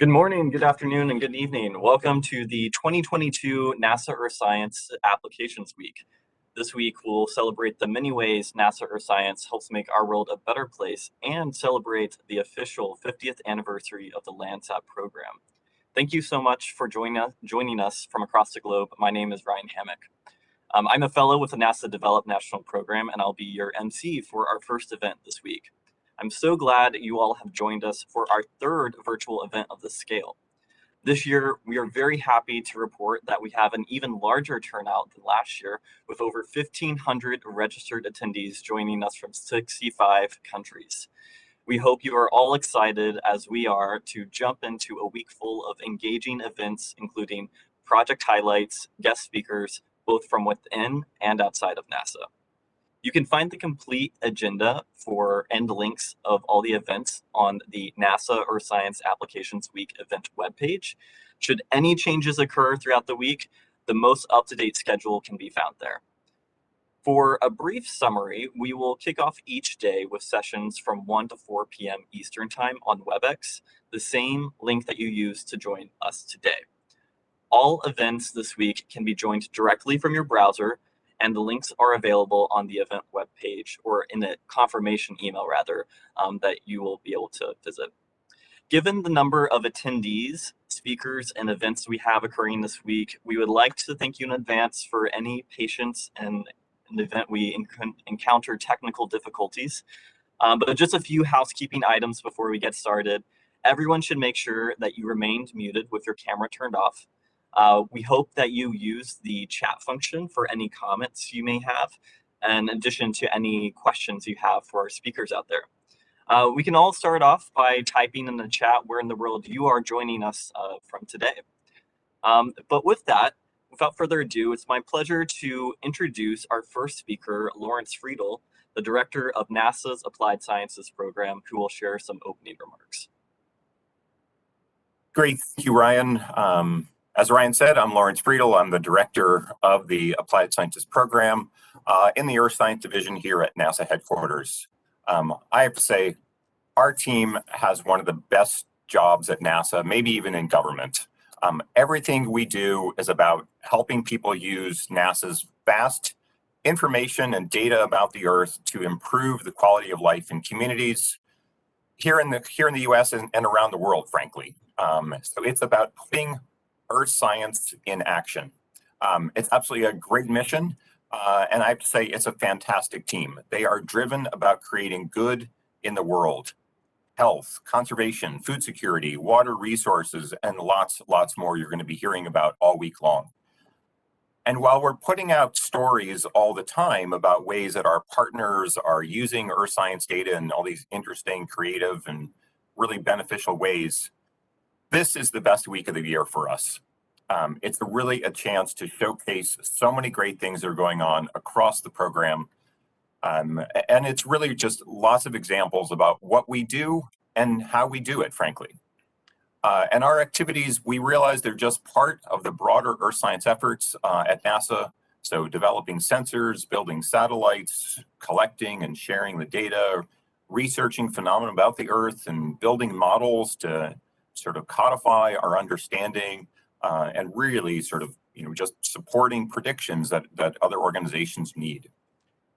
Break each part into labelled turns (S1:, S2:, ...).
S1: Good morning, good afternoon, and good evening. Welcome to the 2022 NASA Earth Science Applications Week. This week, we'll celebrate the many ways NASA Earth Science helps make our world a better place and celebrate the official 50th anniversary of the Landsat program. Thank you so much for joining us from across the globe. My name is Ryan Hammock. I'm a fellow with the NASA Develop National Program, and I'll be your MC for our first event this week. I'm so glad you all have joined us for our third virtual event of this scale. This year, we are very happy to report that we have an even larger turnout than last year, with over 1,500 registered attendees joining us from 65 countries. We hope you are all excited, as we are, to jump into a week full of engaging events, including project highlights, guest speakers, both from within and outside of NASA. You can find the complete agenda and links of all the events on the NASA Earth Science Applications Week event webpage. Should any changes occur throughout the week, the most up-to-date schedule can be found there. For a brief summary, we will kick off each day with sessions from 1 to 4 p.m. Eastern Time on WebEx, the same link that you used to join us today. All events this week can be joined directly from your browser, and the links are available on the event webpage, or in a confirmation email rather, that you will be able to visit. Given the number of attendees, speakers, and events we have occurring this week, we would like to thank you in advance for any patience and in the event we encounter technical difficulties. But just a few housekeeping items before we get started. Everyone should make sure that you remained muted with your camera turned off. We hope that you use the chat function for any comments you may have, in addition to any questions you have for our speakers out there. We can all start off by typing in the chat where in the world you are joining us from today. But with that, without further ado, it's my pleasure to introduce our first speaker, Lawrence Friedl, the director of NASA's Applied Sciences program, who will share some opening remarks.
S2: Great, thank you, Ryan. As Ryan said, I'm Lawrence Friedl. I'm the director of the Applied Sciences program in the Earth Science Division here at NASA headquarters. I have to say, our team has one of the best jobs at NASA, maybe even in government. Everything we do is about helping people use NASA's vast information and data about the Earth to improve the quality of life in communities here in the U.S. and around the world, frankly. So it's about putting Earth science in action. It's absolutely a great mission, and I have to say it's a fantastic team. They are driven about creating good in the world: health, conservation, food security, water resources, and lots more you're going to be hearing about all week long. And while we're putting out stories all the time about ways that our partners are using Earth science data in all these interesting, creative, and really beneficial ways, this is the best week of the year for us. It's really a chance to showcase so many great things that are going on across the program. And it's really just lots of examples about what we do and how we do it, frankly. And our activities, we realize they're just part of the broader Earth science efforts at NASA. So developing sensors, building satellites, collecting and sharing the data, researching phenomena about the Earth, and building models to sort of codify our understanding, and really sort of, just supporting predictions that other organizations need.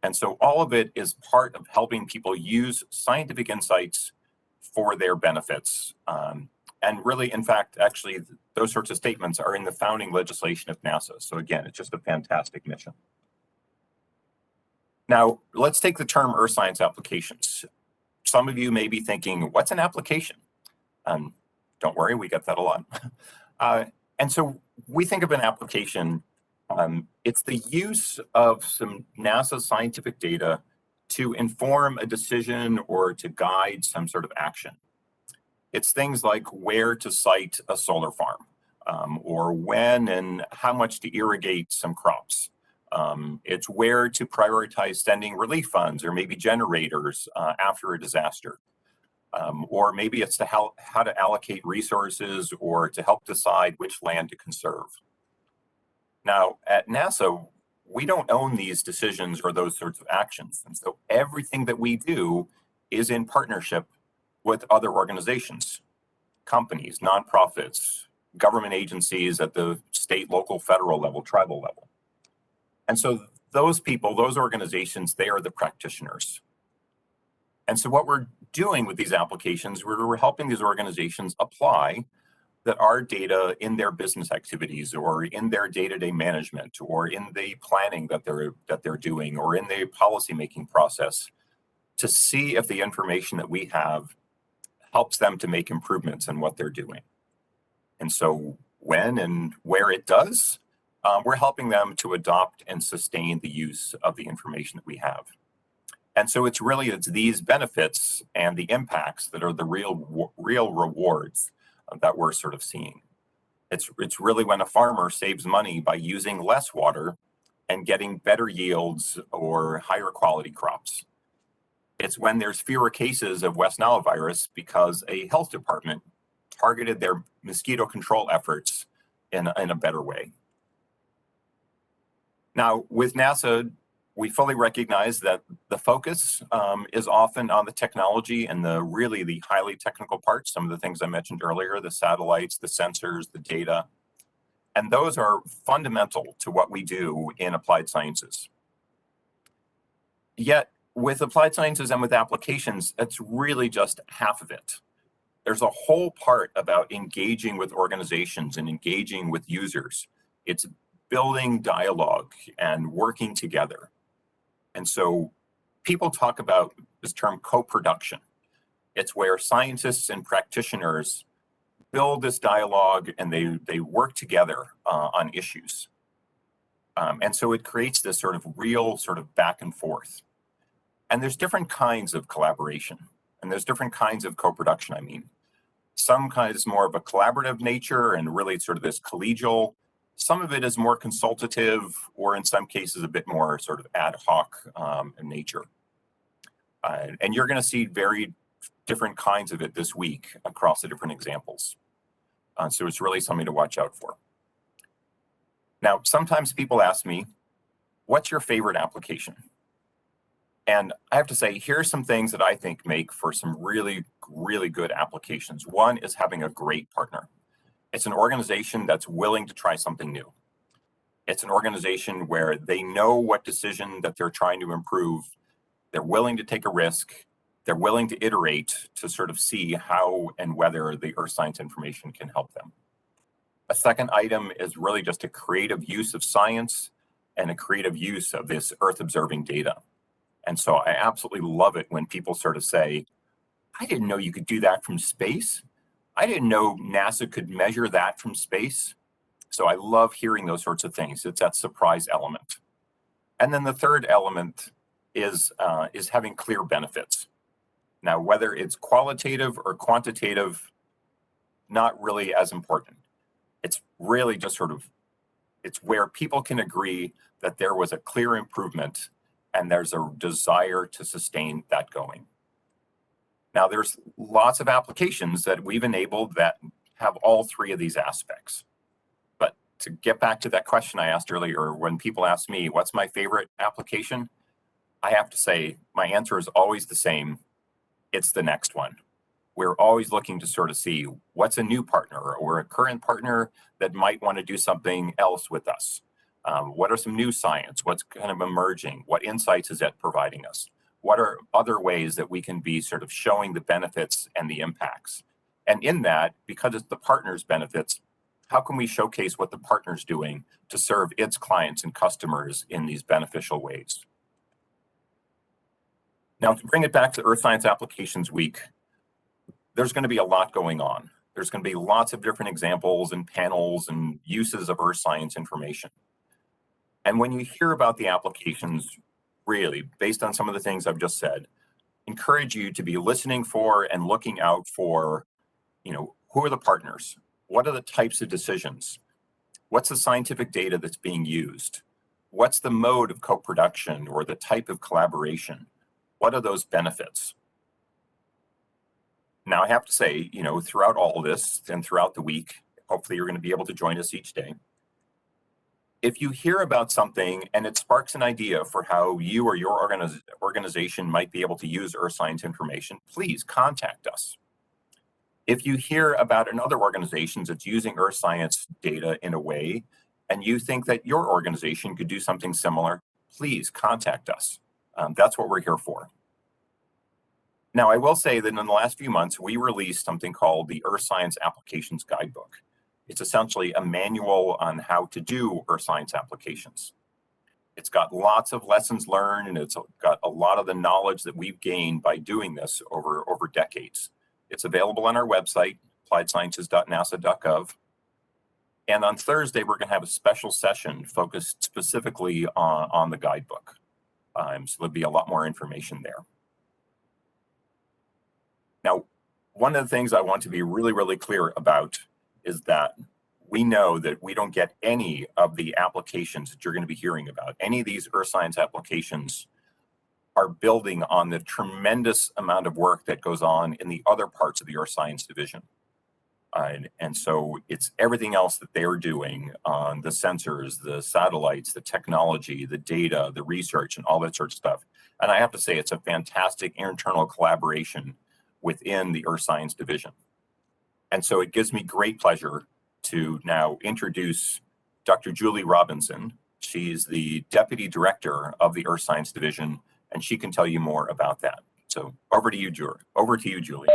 S2: And so all of it is part of helping people use scientific insights for their benefits. And really, in fact, actually, those sorts of statements are in the founding legislation of NASA. So again, it's just a fantastic mission. Now, let's take the term Earth science applications. Some of you may be thinking, what's an application? Don't worry, we get that a lot. And so we think of an application, it's the use of some NASA scientific data to inform a decision or to guide some sort of action. It's things like where to site a solar farm, or when and how much to irrigate some crops. It's where to prioritize sending relief funds or maybe generators after a disaster. Or maybe it's to how to allocate resources or to help decide which land to conserve. Now, at NASA, we don't own these decisions or those sorts of actions. And so everything that we do is in partnership with other organizations. companies, nonprofits, government agencies at the state, local, federal level, tribal level. And so those people, those organizations, they are the practitioners. And so what we're doing with these applications, we're helping these organizations apply that our data in their business activities or in their day-to-day management or in the planning that they're doing or in the policymaking process to see if the information that we have helps them to make improvements in what they're doing. And so when and where it does, we're helping them to adopt and sustain the use of the information that we have. And so it's these benefits and the impacts that are the real rewards that we're sort of seeing. It's really when a farmer saves money by using less water and getting better yields or higher quality crops. It's when there's fewer cases of West Nile virus because a health department targeted their mosquito control efforts in a better way. Now, with NASA, we fully recognize that the focus is often on the technology and the highly technical parts, some of the things I mentioned earlier, the satellites, the sensors, the data, and those are fundamental to what we do in applied sciences. Yet, with applied sciences and with applications, it's really just half of it. There's a whole part about engaging with organizations and engaging with users. It's building dialogue and working together. And so people talk about this term co-production. It's where scientists and practitioners build this dialogue and they work together on issues. And so it creates this sort of real sort of back and forth. And there's different kinds of collaboration and there's different kinds of co-production, I mean. Some kind is more of a collaborative nature and really sort of this collegial. Some of it is more consultative, or in some cases, a bit more sort of ad hoc in nature. And you're going to see very different kinds of it this week across the different examples. So it's really something to watch out for. Now, sometimes people ask me, what's your favorite application? And I have to say, here's some things that I think make for some really, really good applications. One is having a great partner. It's an organization that's willing to try something new. It's an organization where they know what decision that they're trying to improve. They're willing to take a risk. They're willing to iterate to sort of see how and whether the earth science information can help them. A second item is really just a creative use of science and a creative use of this earth observing data. And so I absolutely love it when people sort of say, I didn't know you could do that from space. I didn't know NASA could measure that from space. So I love hearing those sorts of things. It's that surprise element. And then the third element is having clear benefits. Now, whether it's qualitative or quantitative, not really as important. It's really just sort of, it's where people can agree that there was a clear improvement and there's a desire to sustain that going. Now, there's lots of applications that we've enabled that have all three of these aspects. But to get back to that question I asked earlier, when people ask me, what's my favorite application? I have to say, my answer is always the same. It's the next one. We're always looking to sort of see what's a new partner or a current partner that might want to do something else with us. What are some new science? What's kind of emerging? What insights is it providing us? What are other ways that we can be sort of showing the benefits and the impacts? And in that, because it's the partner's benefits, how can we showcase what the partner's doing to serve its clients and customers in these beneficial ways? Now, to bring it back to Earth Science Applications Week, there's going to be a lot going on. There's going to be lots of different examples and panels and uses of earth science information. And when you hear about the applications, really, based on some of the things I've just said, encourage you to be listening for and looking out for, who are the partners? What are the types of decisions? What's the scientific data that's being used? What's the mode of co-production or the type of collaboration? What are those benefits? Now, I have to say, throughout all of this and throughout the week, hopefully you're going to be able to join us each day. If you hear about something and it sparks an idea for how you or your organization might be able to use earth science information, please contact us. If you hear about another organization that's using earth science data in a way, and you think that your organization could do something similar, please contact us. That's what we're here for. Now, I will say that in the last few months, we released something called the Earth Science Applications Guidebook. It's essentially a manual on how to do earth science applications. It's got lots of lessons learned, and it's got a lot of the knowledge that we've gained by doing this over decades. It's available on our website, appliedsciences.nasa.gov. And on Thursday, we're going to have a special session focused specifically on the guidebook. So there'll be a lot more information there. Now, one of the things I want to be really clear about is that we know that we don't get any of the applications that you're going to be hearing about. Any of these earth science applications are building on the tremendous amount of work that goes on in the other parts of the earth science division. And so it's everything else that they're doing on the sensors, the satellites, the technology, the data, the research, and all that sort of stuff. And I have to say, it's a fantastic internal collaboration within the earth science division. And so it gives me great pleasure to now introduce Dr. Julie Robinson. She's the Deputy Director of the Earth Science Division, and she can tell you more about that. So over to you, Julie.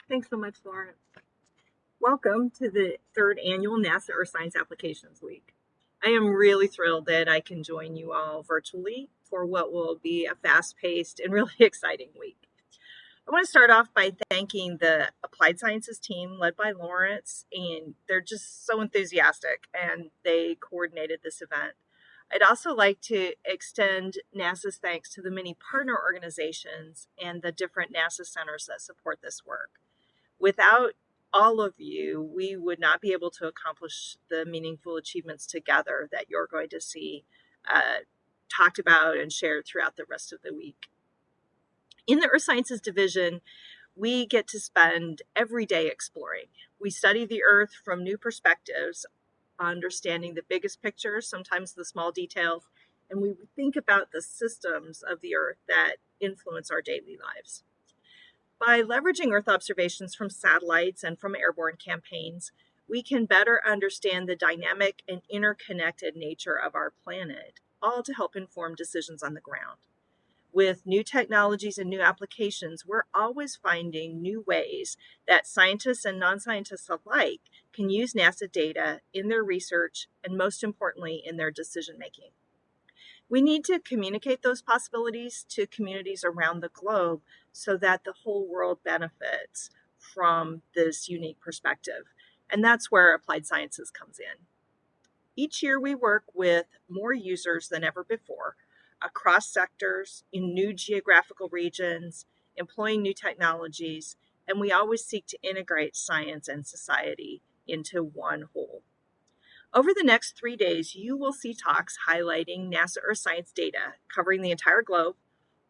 S3: Thanks so much, Lawrence. Welcome to the third annual NASA Earth Science Applications Week. I am really thrilled that I can join you all virtually for what will be a fast-paced and really exciting week. I want to start off by thanking the Applied Sciences team led by Lawrence, and they're just so enthusiastic, and they coordinated this event. I'd also like to extend NASA's thanks to the many partner organizations and the different NASA centers that support this work. Without all of you, we would not be able to accomplish the meaningful achievements together that you're going to see talked about and shared throughout the rest of the week. In the Earth Sciences Division, we get to spend every day exploring. We study the Earth from new perspectives, understanding the biggest picture, sometimes the small details, and we think about the systems of the Earth that influence our daily lives. By leveraging Earth observations from satellites and from airborne campaigns, we can better understand the dynamic and interconnected nature of our planet, all to help inform decisions on the ground. With new technologies and new applications, we're always finding new ways that scientists and non-scientists alike can use NASA data in their research and, most importantly, in their decision-making. We need to communicate those possibilities to communities around the globe so that the whole world benefits from this unique perspective. And that's where Applied Sciences comes in. Each year we work with more users than ever before, across sectors, in new geographical regions, employing new technologies, and we always seek to integrate science and society into one whole. Over the next 3 days, you will see talks highlighting NASA Earth Science data covering the entire globe,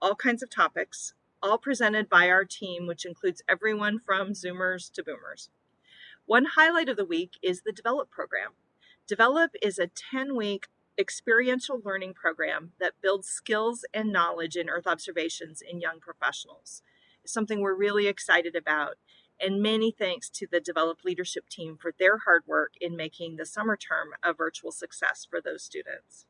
S3: all kinds of topics, all presented by our team, which includes everyone from Zoomers to Boomers. One highlight of the week is the Develop program. Develop is a 10-week experiential learning program that builds skills and knowledge in Earth observations in young professionals. It's something we're really excited about, and many thanks to the Develop leadership team for their hard work in making the summer term a virtual success for those students.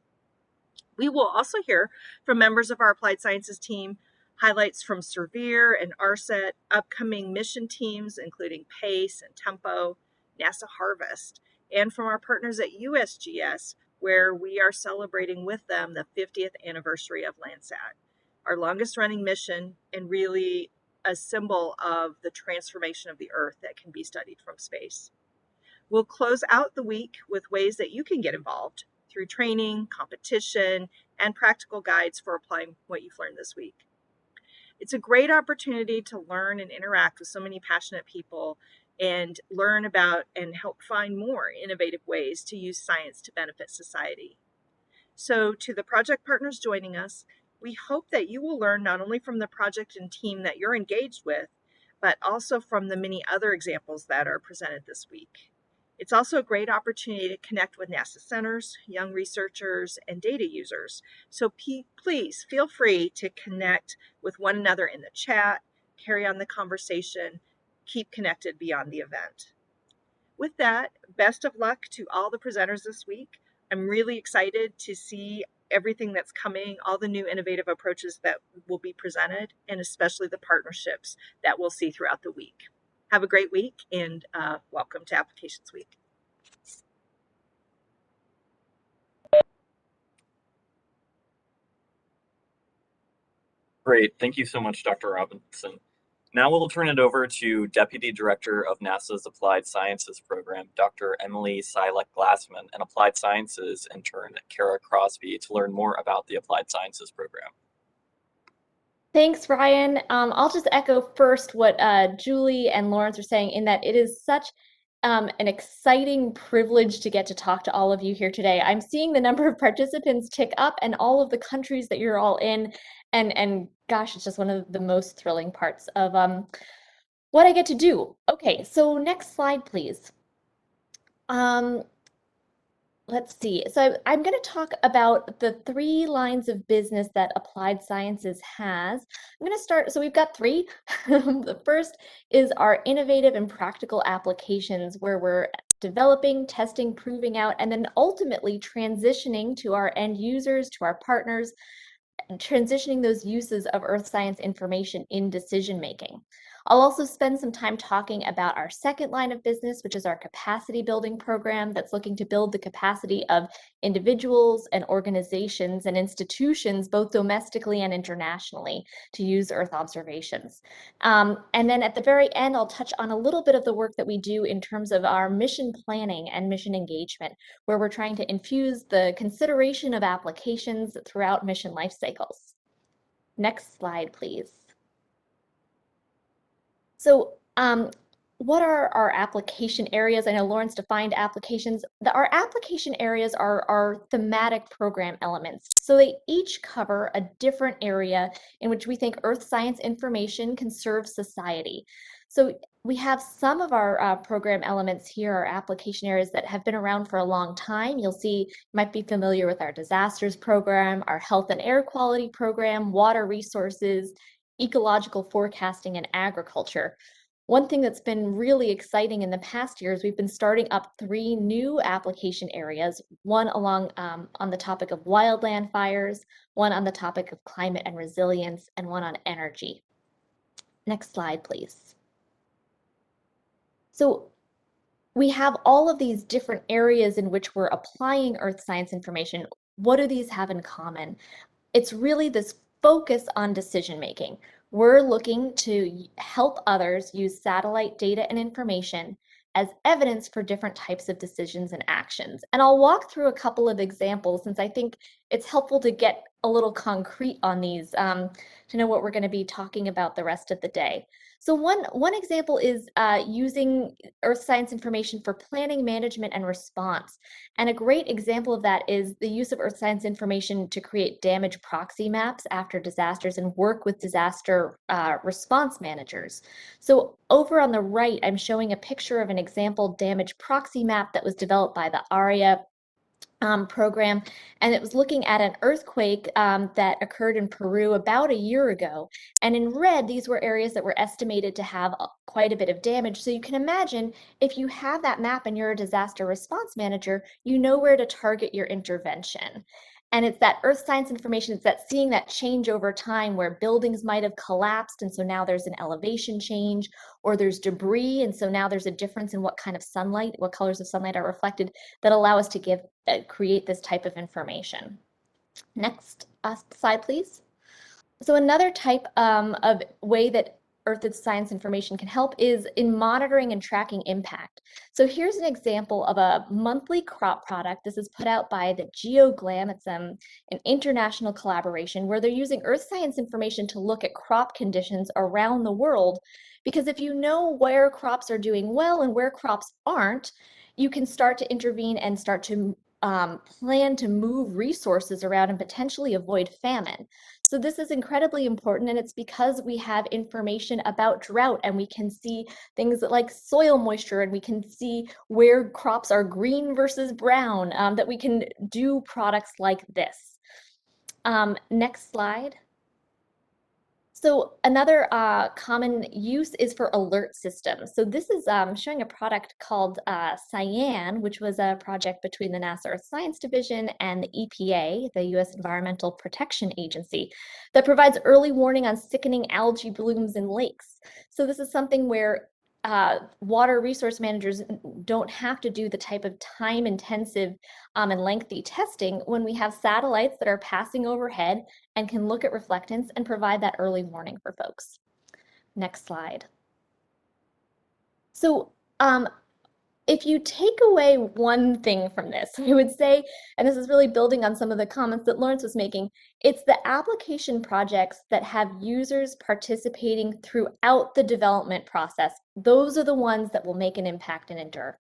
S3: We will also hear from members of our Applied Sciences team, highlights from Surveyor and ARSET, upcoming mission teams, including PACE and TEMPO, NASA HARVEST, and from our partners at USGS, where we are celebrating with them the 50th anniversary of Landsat, our longest running mission and really a symbol of the transformation of the Earth that can be studied from space. We'll close out the week with ways that you can get involved through training, competition, and practical guides for applying what you've learned this week. It's a great opportunity to learn and interact with so many passionate people and learn about and help find more innovative ways to use science to benefit society. So to the project partners joining us, we hope that you will learn not only from the project and team that you're engaged with, but also from the many other examples that are presented this week. It's also a great opportunity to connect with NASA centers, young researchers, and data users. So please feel free to connect with one another in the chat, carry on the conversation, keep connected beyond the event. With that, best of luck to all the presenters this week. I'm really excited to see everything that's coming, all the new innovative approaches that will be presented, and especially the partnerships that we'll see throughout the week. Have a great week, and welcome to Applications Week.
S1: Great. Thank you so much, Dr. Robinson. Now we'll turn it over to Deputy Director of NASA's Applied Sciences Program, Dr. Emily Sylak-Glassman, and Applied Sciences intern Cara Crosby to learn more about the Applied Sciences Program.
S4: Thanks, Ryan. I'll just echo first what Julie and Lawrence are saying, in that it is such an exciting privilege to get to talk to all of you here today. I'm seeing the number of participants tick up and all of the countries that you're all in, and gosh, it's just one of the most thrilling parts of what I get to do. Okay, so next slide, please. Let's see. So I'm going to talk about the 3 lines of business that Applied Sciences has. I'm going to start, so we've got 3. The first is our innovative and practical applications, where we're developing, testing, proving out, and then ultimately transitioning to our end users, to our partners, and transitioning those uses of earth science information in decision making. I'll also spend some time talking about our second line of business, which is our capacity building program that's looking to build the capacity of individuals and organizations and institutions, both domestically and internationally, to use Earth observations. And then at the very end, I'll touch on a little bit of the work that we do in terms of our mission planning and mission engagement, where we're trying to infuse the consideration of applications throughout mission life cycles. Next slide, please. So what are our application areas? I know Lawrence defined applications. Our application areas are thematic program elements. So they each cover a different area in which we think earth science information can serve society. So we have some of our program elements here, our application areas that have been around for a long time. You'll see, you might be familiar with our disasters program, our health and air quality program, water resources, ecological forecasting, and agriculture. One thing that's been really exciting in the past years, we've been starting up 3 new application areas, one along on the topic of wildland fires, one on the topic of climate and resilience, and one on energy. Next slide, please. So we have all of these different areas in which we're applying earth science information. What do these have in common? It's really this focus on decision making. We're looking to help others use satellite data and information as evidence for different types of decisions and actions. And I'll walk through a couple of examples, since I think it's helpful to get a little concrete on these to know what we're going to be talking about the rest of the day. So one example is using earth science information for planning, management, and response. And a great example of that is the use of earth science information to create damage proxy maps after disasters and work with disaster response managers. So over on the right, I'm showing a picture of an example damage proxy map that was developed by the ARIA program, and it was looking at an earthquake that occurred in Peru about a year ago. And in red, these were areas that were estimated to have quite a bit of damage. So you can imagine, if you have that map and you're a disaster response manager, you know where to target your intervention. And it's that earth science information, it's that seeing that change over time where buildings might have collapsed, and so now there's an elevation change, or there's debris, and so now there's a difference in what kind of sunlight, what colors of sunlight are reflected, that allow us to create this type of information. Next slide, please. So another type of way that earth science information can help is in monitoring and tracking impact. So here's an example of a monthly crop product. This is put out by the GeoGlam. It's an international collaboration where they're using earth science information to look at crop conditions around the world. Because if you know where crops are doing well and where crops aren't, you can start to intervene and start to plan to move resources around and potentially avoid famine. So this is incredibly important, and it's because we have information about drought, and we can see things like soil moisture, and we can see where crops are green versus brown, that we can do products like this. Next slide. So another common use is for alert systems. So this is showing a product called Cyan, which was a project between the NASA Earth Science Division and the EPA, the U.S. Environmental Protection Agency, that provides early warning on sickening algae blooms in lakes. So this is something where water resource managers don't have to do the type of time-intensive and lengthy testing when we have satellites that are passing overhead and can look at reflectance and provide that early warning for folks. Next slide. So if you take away one thing from this, I would say, and this is really building on some of the comments that Lawrence was making, it's the application projects that have users participating throughout the development process. Those are the ones that will make an impact and endure.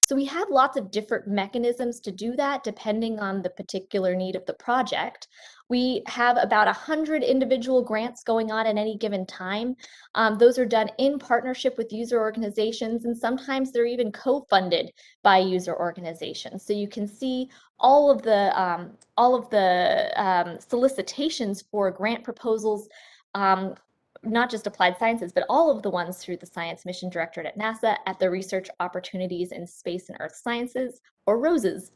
S4: So we have lots of different mechanisms to do that depending on the particular need of the project. We have about 100 individual grants going on at any given time. Those are done in partnership with user organizations, and sometimes they're even co-funded by user organizations. So you can see all of the solicitations for grant proposals, not just applied sciences, but all of the ones through the Science Mission Directorate at NASA at the Research Opportunities in Space and Earth Sciences, or ROSES.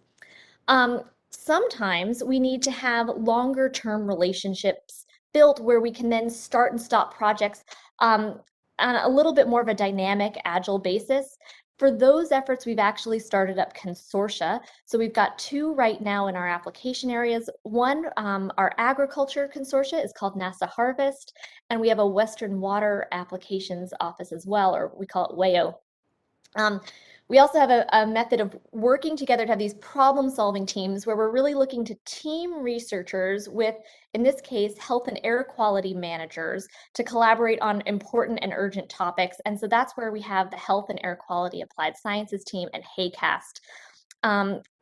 S4: Sometimes we need to have longer term relationships built where we can then start and stop projects on a little bit more of a dynamic, agile basis. For those efforts, we've actually started up consortia. So we've got two right now in our application areas. One, our agriculture consortia is called NASA Harvest, and we have a Western Water Applications Office as well, or we call it WAO. We also have a method of working together to have these problem-solving teams where we're really looking to team researchers with, in this case, health and air quality managers to collaborate on important and urgent topics. And so that's where we have the Health and Air Quality Applied Sciences team and HAQAST.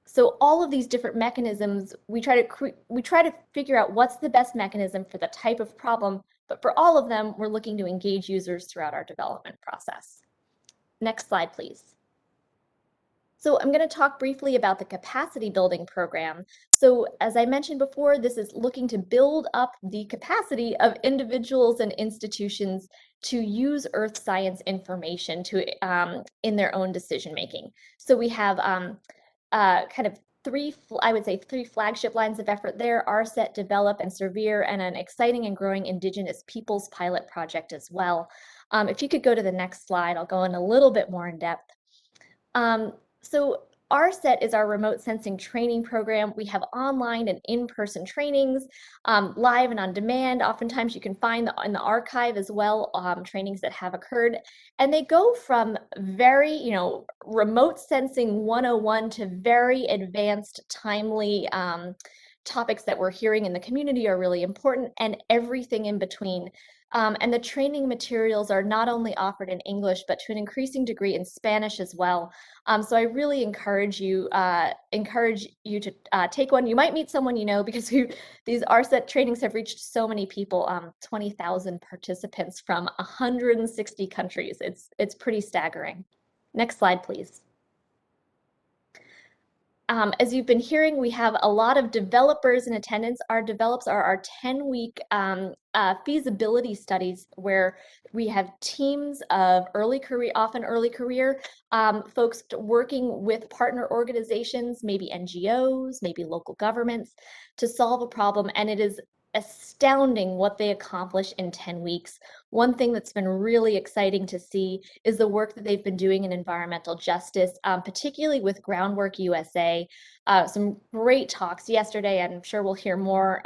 S4: So all of these different mechanisms, we try to figure out what's the best mechanism for the type of problem, but for all of them, we're looking to engage users throughout our development process. Next slide, please. So I'm going to talk briefly about the capacity building program. So as I mentioned before, this is looking to build up the capacity of individuals and institutions to use earth science information in their own decision making. So we have kind of three flagship lines of effort there: ARSET, Develop, and Severe, and an exciting and growing Indigenous Peoples pilot project as well. If you could go to the next slide, I'll go in a little bit more in depth. So ARSET is our remote sensing training program. We have online and in-person trainings, live and on demand. Oftentimes you can find in the archive as well trainings that have occurred. And they go from very, remote sensing 101 to very advanced, timely topics that we're hearing in the community are really important, and everything in between. And the training materials are not only offered in English, but to an increasing degree in Spanish as well. So I really encourage you to take one. You might meet someone you know, because these ARSET trainings have reached so many people, 20,000 participants from 160 countries. It's pretty staggering. Next slide, please. As you've been hearing, we have a lot of developers in attendance. Our develops are our 10-week feasibility studies where we have teams of often early career folks working with partner organizations, maybe NGOs, maybe local governments, to solve a problem. And it is astounding what they accomplish in 10 weeks. One thing that's been really exciting to see is the work that they've been doing in environmental justice, particularly with Groundwork USA. Some great talks yesterday, and I'm sure we'll hear more.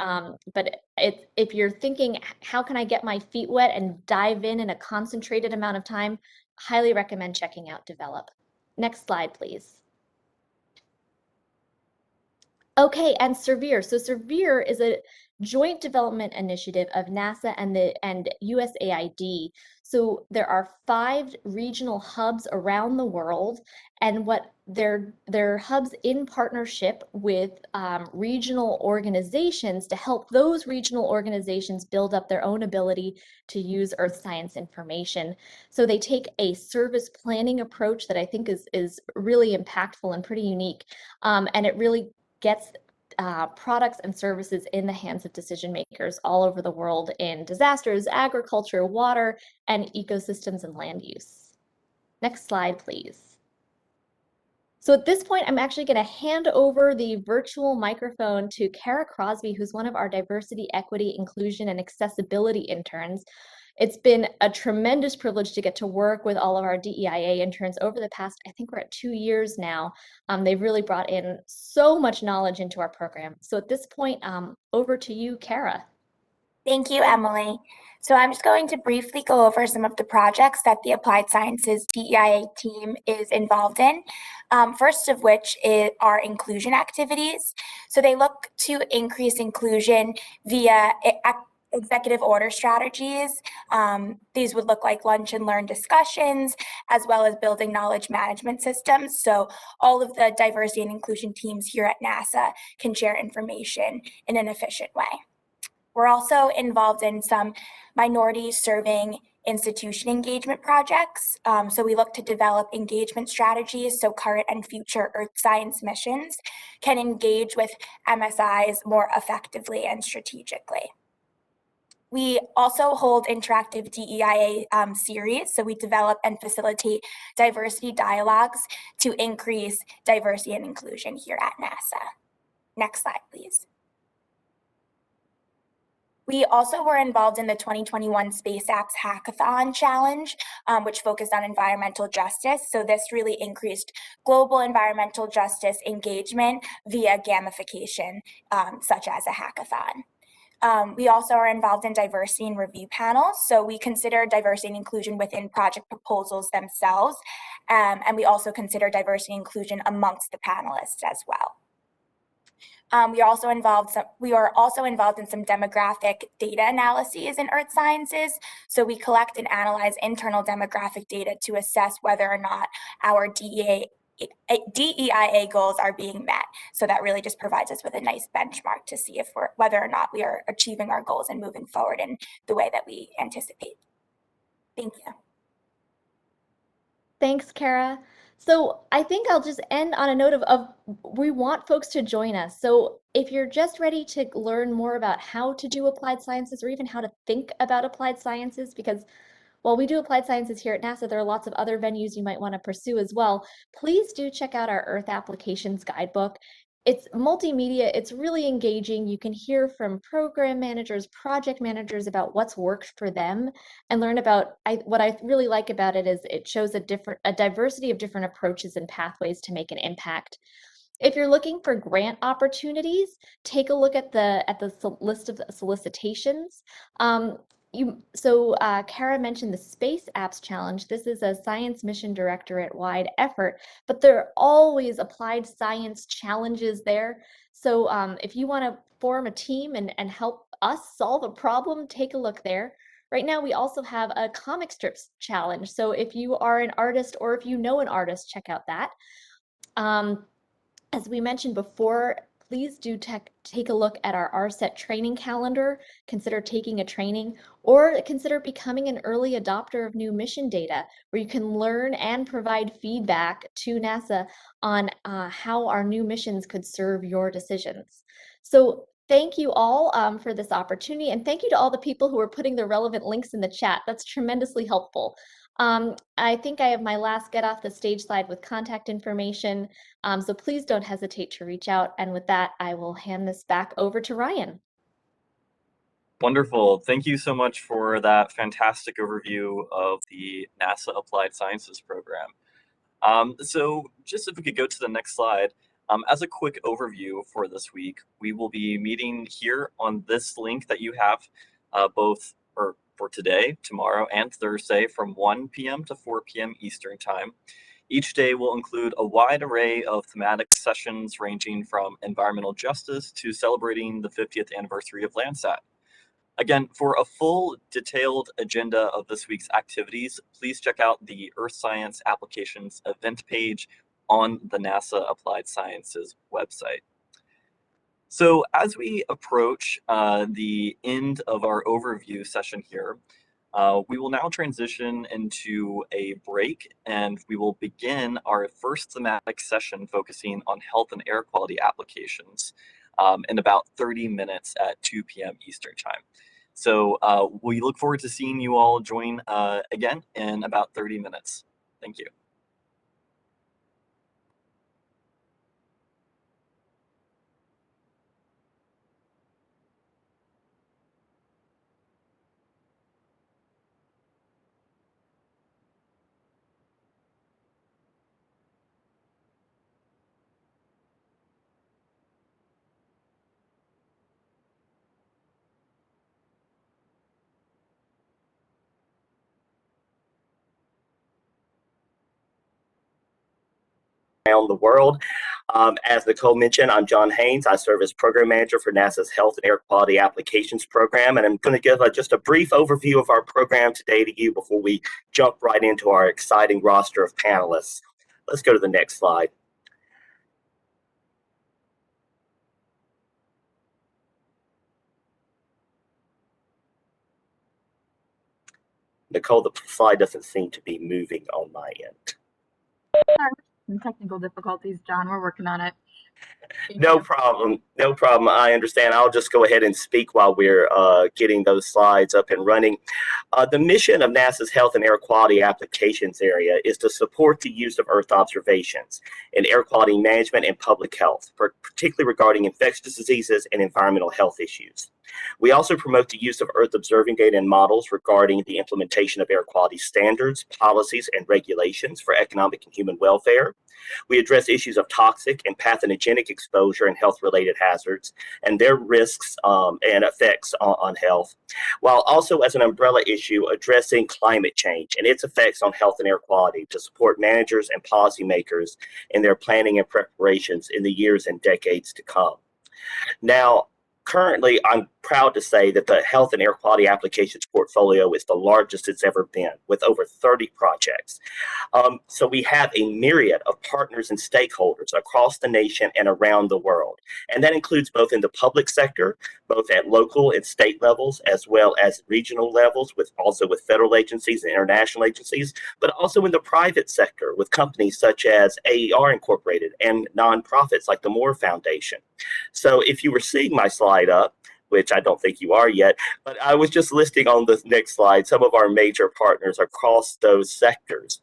S4: But if you're thinking, how can I get my feet wet and dive in a concentrated amount of time, highly recommend checking out Develop. Next slide, please. Okay, and Severe. So Severe is a joint development initiative of NASA and USAID. So there are 5 regional hubs around the world, and what they're hubs in partnership with regional organizations to help those regional organizations build up their own ability to use earth science information. So they take a service planning approach that I think is really impactful and pretty unique, and it really gets products and services in the hands of decision makers all over the world in disasters, agriculture, water, and ecosystems and land use. Next slide, please. So at this point, I'm actually going to hand over the virtual microphone to Cara Crosby, who's one of our diversity, equity, inclusion, and accessibility interns. It's been a tremendous privilege to get to work with all of our DEIA interns over the past, I think we're at 2 years now. They've really brought in so much knowledge into our program. So at this point, over to you, Cara.
S5: Thank you, Emily. So I'm just going to briefly go over some of the projects that the Applied Sciences DEIA team is involved in. First of which are inclusion activities. So they look to increase inclusion via executive order strategies. These would look like lunch and learn discussions, as well as building knowledge management systems. So all of the diversity and inclusion teams here at NASA can share information in an efficient way. We're also involved in some minority serving institution engagement projects. So we look to develop engagement strategies so current and future Earth science missions can engage with MSIs more effectively and strategically. We also hold interactive DEIA series, so we develop and facilitate diversity dialogues to increase diversity and inclusion here at NASA. Next slide, please. We also were involved in the 2021 Space Apps Hackathon Challenge, which focused on environmental justice. So this really increased global environmental justice engagement via gamification, such as a hackathon. We also are involved in diversity and review panels. So we consider diversity and inclusion within project proposals themselves. And we also consider diversity and inclusion amongst the panelists as well. We are also involved in some demographic data analyses in Earth sciences. So we collect and analyze internal demographic data to assess whether or not our DEIA goals are being met. So that really just provides us with a nice benchmark to see whether or not we are achieving our goals and moving forward in the way that we anticipate. Thank you.
S4: Thanks, Cara. So I think I'll just end on a note of we want folks to join us. So if you're just ready to learn more about how to do applied sciences or even how to think about applied sciences, because while we do applied sciences here at NASA, there are lots of other venues you might want to pursue as well. Please do check out our Earth Applications Guidebook. It's multimedia, it's really engaging. You can hear from program managers, project managers about what's worked for them and learn about, what I really like about it is it shows a diversity of different approaches and pathways to make an impact. If you're looking for grant opportunities, take a look at the list of solicitations. Cara mentioned the Space Apps Challenge. This is a science mission directorate-wide effort, but there are always applied science challenges there. So if you want to form a team and help us solve a problem, take a look there. Right now, we also have a comic strips challenge. So if you are an artist or if you know an artist, check out that. As we mentioned before, please do take a look at our ARSET training calendar, consider taking a training, or consider becoming an early adopter of new mission data, where you can learn and provide feedback to NASA on how our new missions could serve your decisions. So thank you all for this opportunity, and thank you to all the people who are putting the relevant links in the chat. That's tremendously helpful. I think I have my last get off the stage slide with contact information, so please don't hesitate to reach out. And with that, I will hand this back over to Ryan.
S1: Wonderful. Thank you so much for that fantastic overview of the NASA Applied Sciences program. So just if we could go to the next slide, as a quick overview for this week, we will be meeting here on this link that you have for today, tomorrow, and Thursday from 1 p.m. to 4 p.m. Eastern Time. Each day will include a wide array of thematic sessions ranging from environmental justice to celebrating the 50th anniversary of Landsat. Again, for a full detailed agenda of this week's activities, please check out the Earth Science Applications event page on the NASA Applied Sciences website. So as we approach the end of our overview session here, we will now transition into a break, and we will begin our first thematic session focusing on health and air quality applications. in about 30 minutes at 2 p.m. Eastern Time. So we look forward to seeing you all join again in about 30 minutes. Thank you.
S6: Around the world. As Nicole mentioned, I'm John Haynes. I serve as Program Manager for NASA's Health and Air Quality Applications Program, and I'm going to give just a brief overview of our program today to you before we jump right into our exciting roster of panelists. Let's go to the next slide. Nicole, the slide doesn't seem to be moving on my end.
S3: Some technical difficulties, John. We're working on it.
S6: No problem. No problem. I understand. I'll just go ahead and speak while we're getting those slides up and running. The mission of NASA's Health and Air Quality Applications area is to support the use of Earth observations in air quality management and public health, particularly regarding infectious diseases and environmental health issues. We also promote the use of Earth observing data and models regarding the implementation of air quality standards, policies, and regulations for economic and human welfare. We address issues of toxic and pathogenic exposure and health-related hazards and their risks and effects on health, while also as an umbrella issue addressing climate change and its effects on health and air quality to support managers and policymakers in their planning and preparations in the years and decades to come. Now, currently, I'm proud to say that the Health and Air Quality Applications portfolio is the largest it's ever been, with over 30 projects. So we have a myriad of partners and stakeholders across the nation and around the world. And that includes both in the public sector, both at local and state levels, as well as regional levels, also with federal agencies and international agencies, but also in the private sector with companies such as AER Incorporated and nonprofits like the Moore Foundation. So if you were seeing my slide up, which I don't think you are yet, but I was just listing on the next slide some of our major partners across those sectors.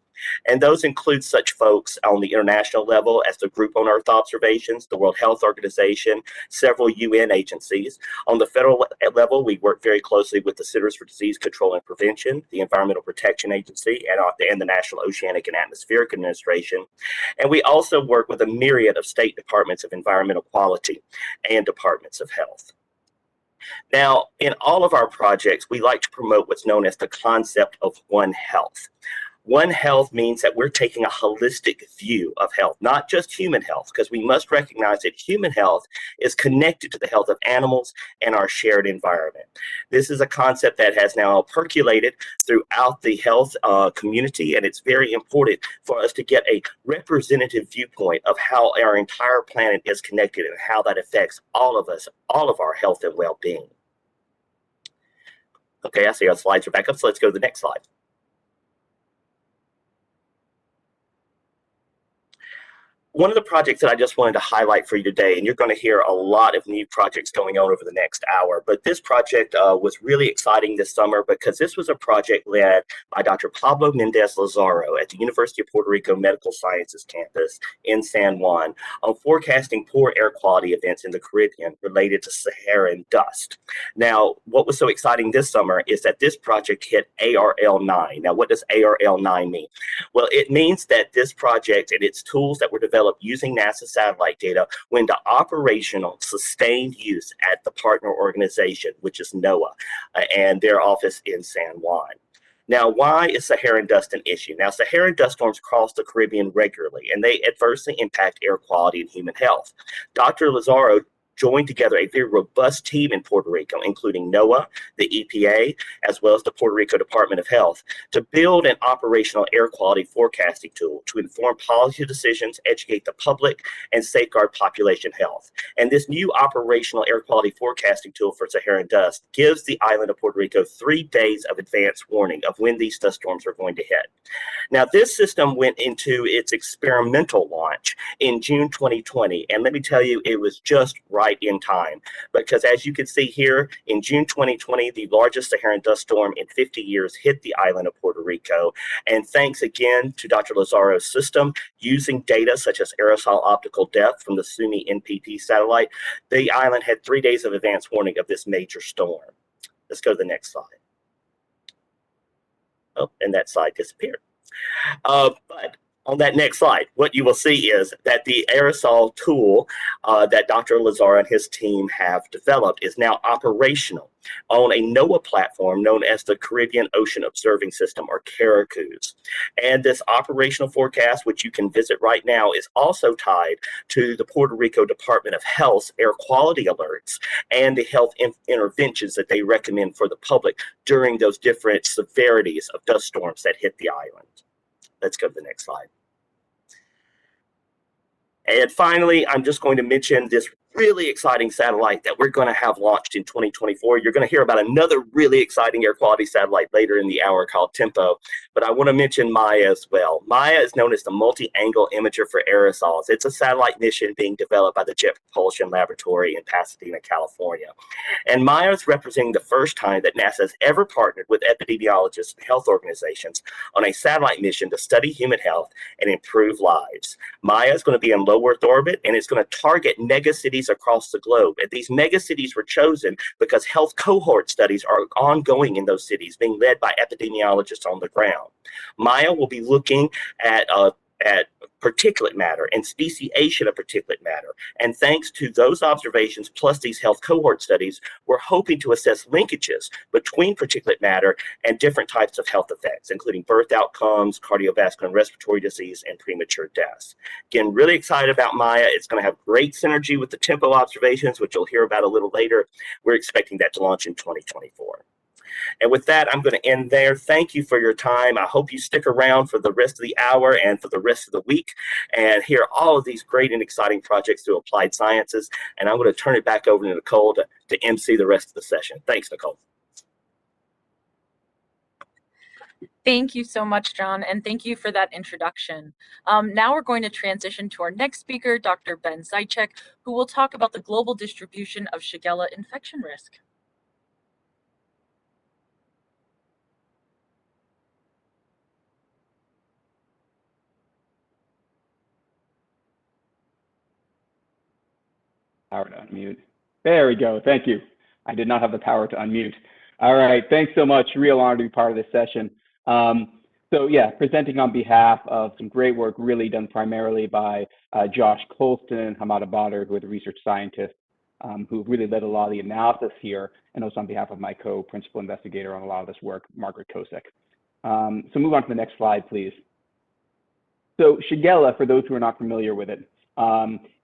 S6: And those include such folks on the international level as the Group on Earth Observations, the World Health Organization, several UN agencies. On the federal level, we work very closely with the Centers for Disease Control and Prevention, the Environmental Protection Agency, and the National Oceanic and Atmospheric Administration. And we also work with a myriad of state departments of environmental quality and departments of health. Now, in all of our projects, we like to promote what's known as the concept of One Health. One Health means that we're taking a holistic view of health, not just human health, because we must recognize that human health is connected to the health of animals and our shared environment. This is a concept that has now percolated throughout the health community, and it's very important for us to get a representative viewpoint of how our entire planet is connected and how that affects all of us, all of our health and well-being. Okay, I see our slides are back up, so let's go to the next slide. One of the projects that I just wanted to highlight for you today, and you're going to hear a lot of new projects going on over the next hour, but this project was really exciting this summer because this was a project led by Dr. Pablo Mendez-Lazaro at the University of Puerto Rico Medical Sciences campus in San Juan on forecasting poor air quality events in the Caribbean related to Saharan dust. Now, what was so exciting this summer is that this project hit ARL 9. Now, what does ARL 9 mean? Well, it means that this project and its tools that were developed using NASA satellite data went to operational sustained use at the partner organization, which is NOAA, and their office in San Juan. Now, why is Saharan dust an issue? Now, Saharan dust storms cross the Caribbean regularly, and they adversely impact air quality and human health. Dr. Lazaro joined together a very robust team in Puerto Rico, including NOAA, the EPA, as well as the Puerto Rico Department of Health, to build an operational air quality forecasting tool to inform policy decisions, educate the public, and safeguard population health. And this new operational air quality forecasting tool for Saharan dust gives the island of Puerto Rico 3 days of advance warning of when these dust storms are going to hit. Now, this system went into its experimental launch in June 2020, and let me tell you, it was just right right in time. Because as you can see here, in June 2020, the largest Saharan dust storm in 50 years hit the island of Puerto Rico. And thanks again to Dr. Lazaro's system, using data such as aerosol optical depth from the SUMI NPT satellite, the island had 3 days of advance warning of this major storm. Let's go to the next slide. Oh, and that slide disappeared. But on that next slide, what you will see is that the aerosol tool that Dr. Lazaro and his team have developed is now operational on a NOAA platform known as the Caribbean Ocean Observing System, or CARACOOS. And this operational forecast, which you can visit right now, is also tied to the Puerto Rico Department of Health's air quality alerts and the health interventions that they recommend for the public during those different severities of dust storms that hit the island. Let's go to the next slide. And finally, I'm just going to mention this really exciting satellite that we're going to have launched in 2024. You're going to hear about another really exciting air quality satellite later in the hour called Tempo, but I want to mention Maya as well. Maya is known as the multi-angle imager for aerosols. It's a satellite mission being developed by the Jet Propulsion Laboratory in Pasadena, California. And Maya is representing the first time that NASA has ever partnered with epidemiologists and health organizations on a satellite mission to study human health and improve lives. Maya is going to be in low Earth orbit, and it's going to target megacities across the globe. And these megacities were chosen because health cohort studies are ongoing in those cities, being led by epidemiologists on the ground. Maya will be looking at particulate matter and speciation of particulate matter. And thanks to those observations, plus these health cohort studies, we're hoping to assess linkages between particulate matter and different types of health effects, including birth outcomes, cardiovascular and respiratory disease, and premature deaths. Again, really excited about Maya. It's going to have great synergy with the Tempo observations, which you'll hear about a little later. We're expecting that to launch in 2024. And with that, I'm going to end there. Thank you for your time. I hope you stick around for the rest of the hour and for the rest of the week and hear all of these great and exciting projects through Applied Sciences. And I'm going to turn it back over to Nicole to MC the rest of the session. Thanks, Nicole.
S7: Thank you so much, John, and thank you for that introduction. Now we're going to transition to our next speaker, Dr. Ben Zaitchik, who will talk about the global distribution of Shigella infection risk.
S8: Power to unmute. There we go. Thank you. I did not have the power to unmute. All right. Thanks so much. Real honor to be part of this session. So yeah, presenting on behalf of some great work really done primarily by Josh Colston and Hamada Badr, who are the research scientists who really led a lot of the analysis here, and also on behalf of my co-principal investigator on a lot of this work, Margaret Kosek. So move on to the next slide, please. So Shigella, for those who are not familiar with it,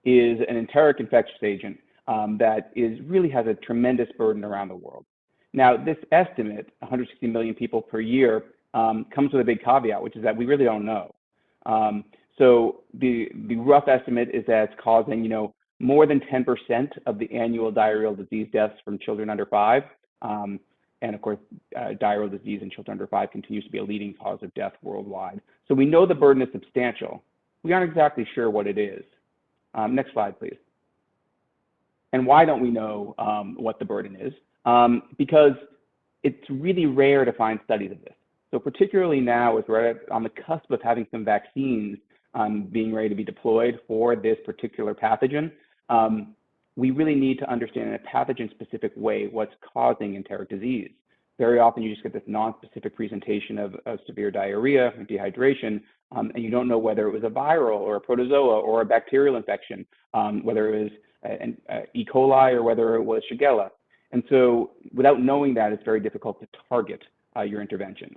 S8: is an enteric infectious agent that really has a tremendous burden around the world. Now, this estimate, 160 million people per year, comes with a big caveat, which is that we really don't know. So the rough estimate is that it's causing, more than 10% of the annual diarrheal disease deaths from children under 5. And of course, diarrheal disease in children under 5 continues to be a leading cause of death worldwide. So we know the burden is substantial. We aren't exactly sure what it is. Next slide, please. And why don't we know what the burden is? Because it's really rare to find studies of this. So particularly now, as we're on the cusp of having some vaccines being ready to be deployed for this particular pathogen, we really need to understand in a pathogen-specific way what's causing enteric disease. Very often you just get this non-specific presentation of severe diarrhea or dehydration, and you don't know whether it was a viral or a protozoa or a bacterial infection, whether it was an E. coli or whether it was Shigella. And so without knowing that, it's very difficult to target your interventions.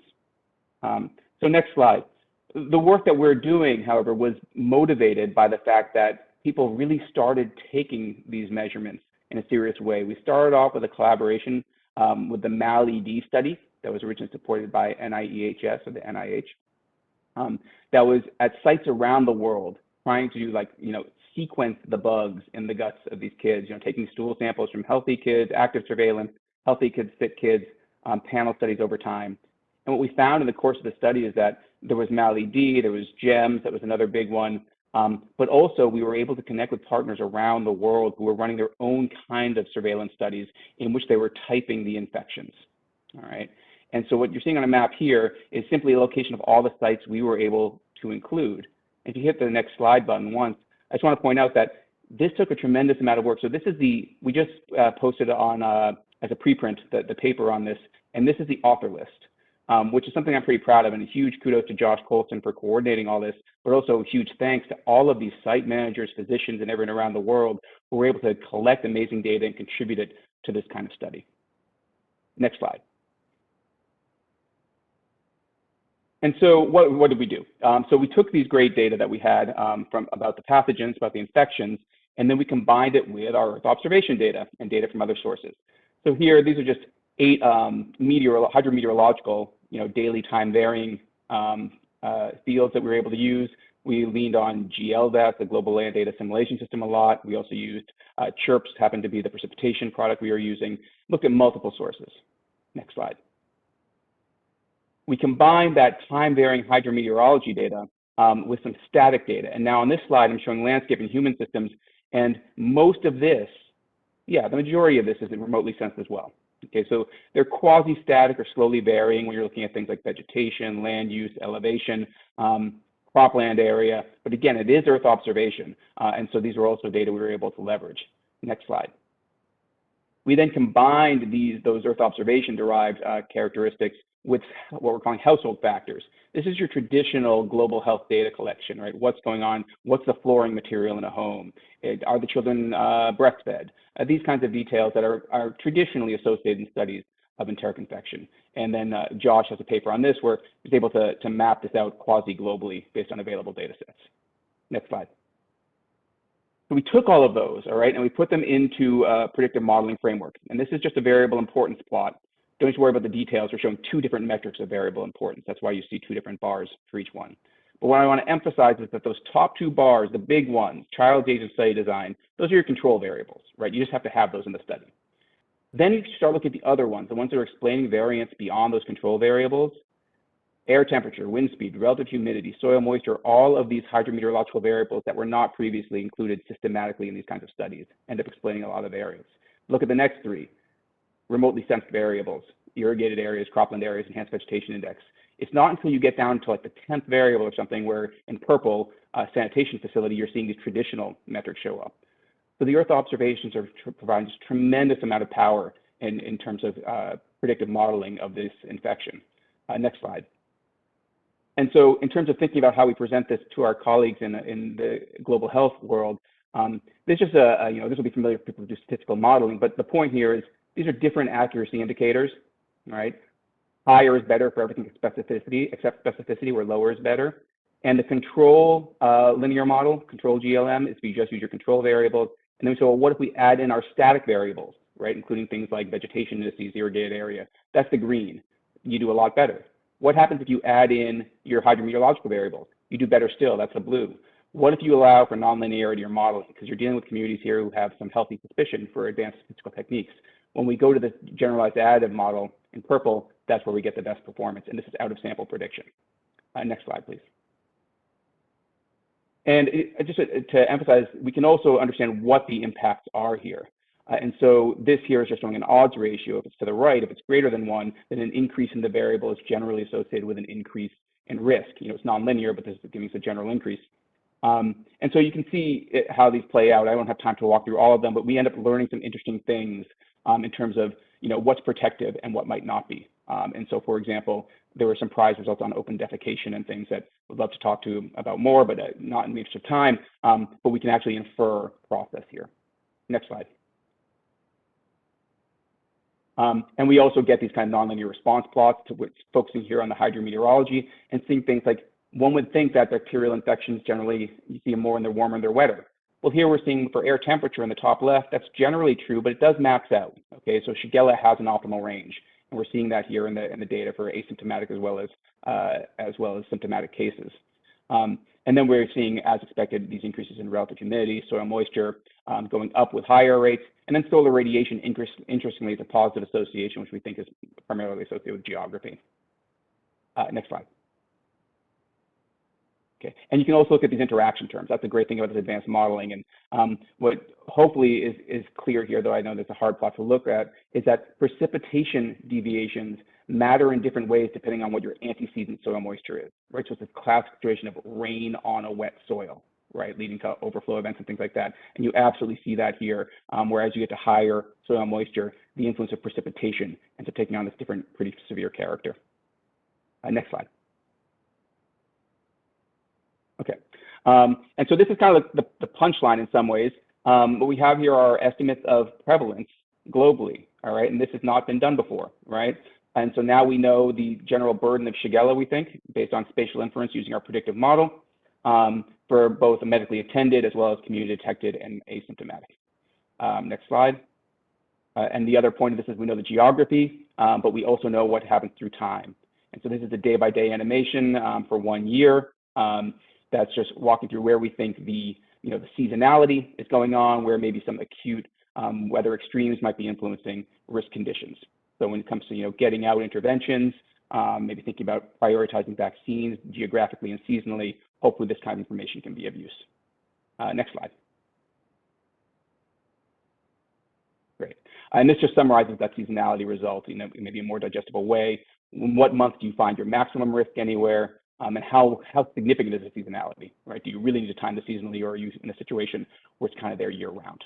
S8: So next slide. The work that we're doing, however, was motivated by the fact that people really started taking these measurements in a serious way. We started off with a collaboration with the MAL-ED study that was originally supported by NIEHS or the NIH. That was at sites around the world trying to sequence the bugs in the guts of these kids, taking stool samples from healthy kids, active surveillance, healthy kids, sick kids, panel studies over time. And what we found in the course of the study is that there was MAL-ED, there was GEMS, that was another big one, But also we were able to connect with partners around the world who were running their own kind of surveillance studies in which they were typing the infections, all right? And so what you're seeing on a map here is simply a location of all the sites we were able to include. If you hit the next slide button once, I just want to point out that this took a tremendous amount of work. So this is we just posted on as a preprint the paper on this, and this is the author list. Which is something I'm pretty proud of, and a huge kudos to Josh Colson for coordinating all this, but also huge thanks to all of these site managers, physicians, and everyone around the world who were able to collect amazing data and contribute it to this kind of study. Next slide. And so what did we do? So we took these great data that we had from about the pathogens, about the infections, and then we combined it with our Earth observation data and data from other sources. So here, these are just 8 hydrometeorological, daily time varying fields that we were able to use. We leaned on GLDAS, the Global Land Data Assimilation System, a lot. We also used CHIRPS, happened to be the precipitation product we were using. Looked at multiple sources. Next slide. We combined that time varying hydrometeorology data with some static data. And now on this slide, I'm showing landscape and human systems. And most of this, the majority of this is remotely sensed as well. Okay, so they're quasi-static or slowly varying when you're looking at things like vegetation, land use, elevation, cropland area. But again, it is Earth observation. And so these are also data we were able to leverage. Next slide. We then combined those Earth observation-derived characteristics with what we're calling household factors. This is your traditional global health data collection, right? What's going on? What's the flooring material in a home? Are the children breastfed? These kinds of details that are traditionally associated in studies of enteric infection. And then Josh has a paper on this where he's able to map this out quasi-globally based on available data sets. Next slide. So we took all of those, all right, and we put them into a predictive modeling framework. And this is just a variable importance plot. Don't need to worry about the details. We're showing 2 different metrics of variable importance. That's why you see 2 different bars for each one. But what I want to emphasize is that those top 2 bars, the big ones, child's age and study design, those are your control variables, right? You just have to have those in the study. Then you start looking at the other ones, the ones that are explaining variance beyond those control variables. Air temperature, wind speed, relative humidity, soil moisture, all of these hydrometeorological variables that were not previously included systematically in these kinds of studies end up explaining a lot of areas. Look at the next 3. Remotely sensed variables, irrigated areas, cropland areas, enhanced vegetation index. It's not until you get down to like the 10th variable or something where in purple, sanitation facility, you're seeing these traditional metrics show up. So the Earth observations are providing just tremendous amount of power in terms of predictive modeling of this infection. Next slide. And so in terms of thinking about how we present this to our colleagues in the global health world, this is this will be familiar for people who do statistical modeling, but the point here is these are different accuracy indicators, right? Higher is better for everything except specificity, where lower is better. And the control linear model, control GLM, is if you just use your control variables. And then we say, well, what if we add in our static variables, right? Including things like vegetation indices, irrigated area. That's the green. You do a lot better. What happens if you add in your hydrometeorological variables? You do better still, that's the blue. What if you allow for nonlinearity or modeling? Because you're dealing with communities here who have some healthy suspicion for advanced statistical techniques. When we go to the generalized additive model in purple, that's where we get the best performance. And this is out of sample prediction. Next slide, please. And just to emphasize, we can also understand what the impacts are here. And so this here is just showing an odds ratio. If it's to the right, if it's greater than 1, then an increase in the variable is generally associated with an increase in risk. It's nonlinear, but this is giving us a general increase. And so you can see how these play out. I don't have time to walk through all of them, but we end up learning some interesting things in terms of what's protective and what might not be. And so, for example, there were some prize results on open defecation and things that we'd love to talk to about more, but not in the interest of time. But we can actually infer process here. Next slide. And we also get these kind of nonlinear response plots to which focusing here on the hydrometeorology and seeing things like one would think that bacterial infections generally you see them more when they're warmer and they're wetter. Well, here we're seeing for air temperature in the top left, that's generally true, but it does max out. Okay, so Shigella has an optimal range, and we're seeing that here in the data for asymptomatic as well as symptomatic cases. And then we're seeing, as expected, these increases in relative humidity, soil moisture going up with higher rates, and then solar radiation, interestingly, is a positive association, which we think is primarily associated with geography. Next slide. Okay, and you can also look at these interaction terms. That's a great thing about this advanced modeling. And what hopefully is clear here, though I know there's a hard plot to look at, is that precipitation deviations matter in different ways depending on what your antecedent soil moisture is, right? So it's a classic situation of rain on a wet soil, right, leading to overflow events and things like that. And you absolutely see that here, whereas you get to higher soil moisture, the influence of precipitation ends up taking on this different, pretty severe character. Next slide. Okay, and so this is kind of the punchline in some ways. What we have here are estimates of prevalence globally, all right? And this has not been done before, right? And so now we know the general burden of Shigella, we think, based on spatial inference using our predictive model for both medically attended as well as community detected and asymptomatic. Next slide. And the other point of this is we know the geography, but we also know what happens through time. And so this is a day-by-day animation for 1 year. That's just walking through where we think the seasonality is going on, where maybe some acute weather extremes might be influencing risk conditions. So when it comes to getting out interventions, maybe thinking about prioritizing vaccines geographically and seasonally, hopefully this kind of information can be of use. Next slide. Great. And this just summarizes that seasonality result, maybe a more digestible way. In what month do you find your maximum risk anywhere? And how significant is the seasonality, right? Do you really need to time the seasonally, or are you in a situation where it's kind of there year round?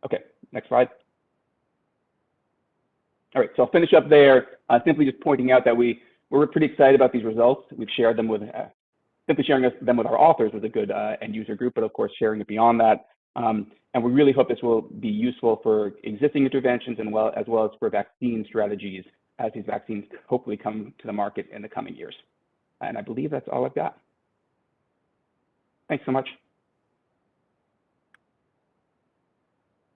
S8: Okay, next slide. All right, so I'll finish up there, simply just pointing out that we're pretty excited about these results. We've shared them with, simply sharing them with our authors was a good end user group, but of course sharing it beyond that. And we really hope this will be useful for existing interventions and as well as for vaccine strategies as these vaccines hopefully come to the market in the coming years. And I believe that's all I've got. Thanks so much.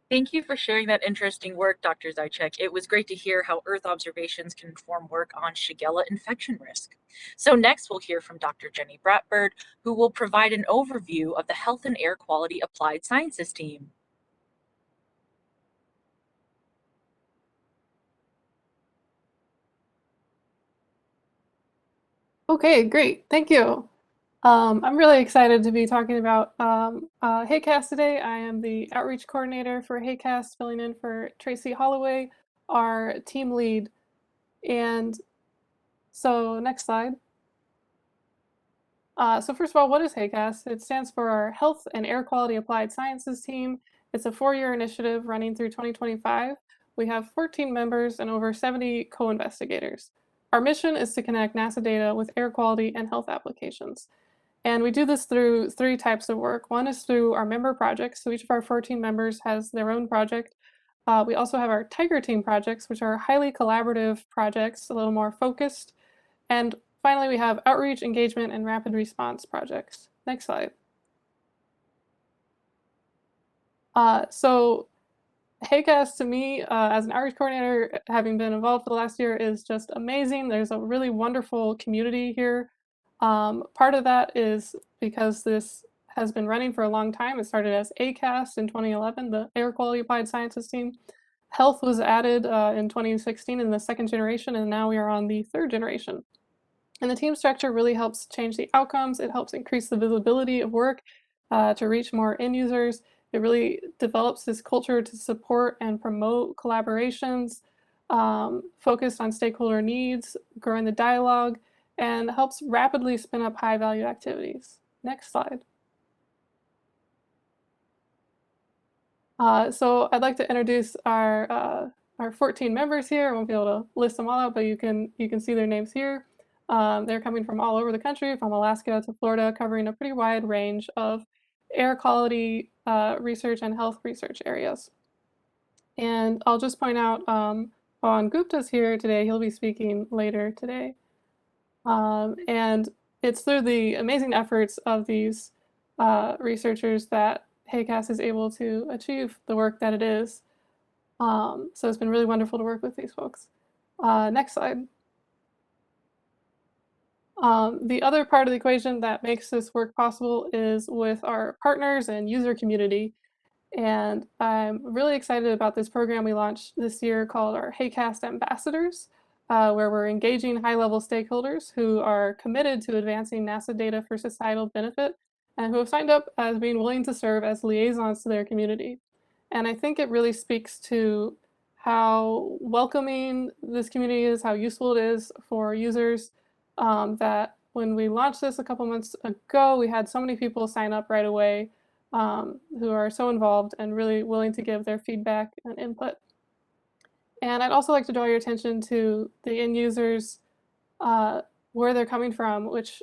S7: Thank you for sharing that interesting work, Dr. Zaitchik. It was great to hear how Earth observations can inform work on Shigella infection risk. So next we'll hear from Dr. Jenny Bratburd, who will provide an overview of the Health and Air Quality Applied Sciences team.
S9: Okay, great. Thank you. I'm really excited to be talking about HAQAST today. I am the outreach coordinator for HAQAST, filling in for Tracy Holloway, our team lead. And so next slide. So first of all, what is HAQAST? It stands for our Health and Air Quality Applied Sciences team. It's a 4-year initiative running through 2025. We have 14 members and over 70 co-investigators. Our mission is to connect NASA data with air quality and health applications. And we do this through 3 types of work. One is through our member projects. So each of our 14 members has their own project. We also have our Tiger Team projects, which are highly collaborative projects, a little more focused. And finally, we have outreach, engagement, and rapid response projects. Next slide. So HAQAST to me, as an outreach coordinator, having been involved for the last year, is just amazing. There's a really wonderful community here. Part of that is because this has been running for a long time. It started as ACAST in 2011, the Air Quality Applied Sciences team. Health was added in 2016 in the 2nd generation, and now we are on the 3rd generation. And the team structure really helps change the outcomes. It helps increase the visibility of work to reach more end users. It really develops this culture to support and promote collaborations, focused on stakeholder needs, growing the dialogue, and helps rapidly spin up high-value activities. Next slide. So I'd like to introduce our 14 members here. I won't be able to list them all out, but you can see their names here. They're coming from all over the country, from Alaska to Florida, covering a pretty wide range of air quality research and health research areas. And I'll just point out, Pawan Gupta's here today. He'll be speaking later today. And it's through the amazing efforts of these researchers that HAQAST is able to achieve the work that it is. So it's been really wonderful to work with these folks. Next slide. The other part of the equation that makes this work possible is with our partners and user community. And I'm really excited about this program we launched this year called our HAQAST Ambassadors. where we're engaging high-level stakeholders who are committed to advancing NASA data for societal benefit and who have signed up as being willing to serve as liaisons to their community. And I think it really speaks to how welcoming this community is, how useful it is for users, that when we launched this a couple months ago, we had so many people sign up right away who are so involved and really willing to give their feedback and input. And I'd also like to draw your attention to the end users, where they're coming from, which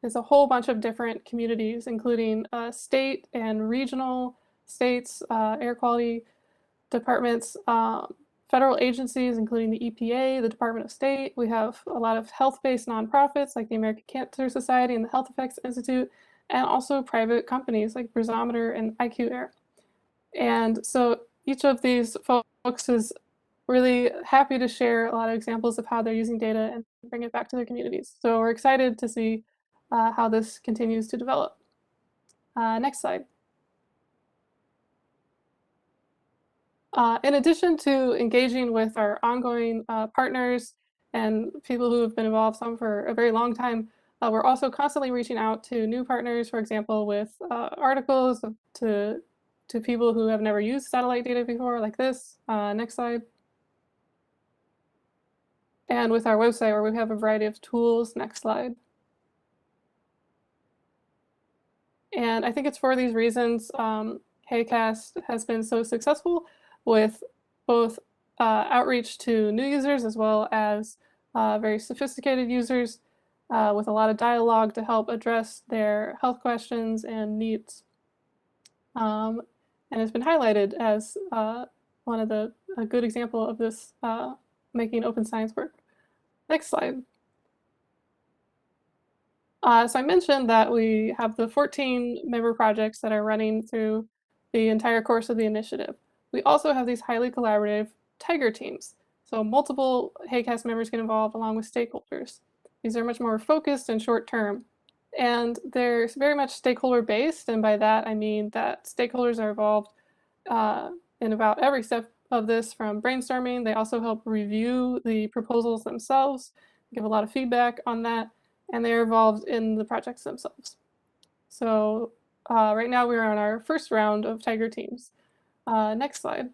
S9: is a whole bunch of different communities, including state and regional states, air quality departments, federal agencies, including the EPA, the Department of State. We have a lot of health-based nonprofits like the American Cancer Society and the Health Effects Institute, and also private companies like Brisometer and IQAir. And so each of these folks is really happy to share a lot of examples of how they're using data and bring it back to their communities. So we're excited to see how this continues to develop. Next slide. In addition to engaging with our ongoing partners and people who have been involved, some for a very long time, we're also constantly reaching out to new partners, for example, with articles to people who have never used satellite data before, like this. Next slide. And with our website, where we have a variety of tools. Next slide. And I think it's for these reasons HAQAST has been so successful with both outreach to new users as well as very sophisticated users with a lot of dialogue to help address their health questions and needs. And it's been highlighted as one of a good example of this making open science work. Next slide. So I mentioned that we have the 14 member projects that are running through the entire course of the initiative. We also have these highly collaborative Tiger teams. So multiple HAQAST members get involved along with stakeholders. These are much more focused and short term. And they're very much stakeholder based. And by that, I mean that stakeholders are involved in about every step of this, from brainstorming. They also help review the proposals themselves, give a lot of feedback on that, and they're involved in the projects themselves. So right now we're on our first round of Tiger teams. Next slide.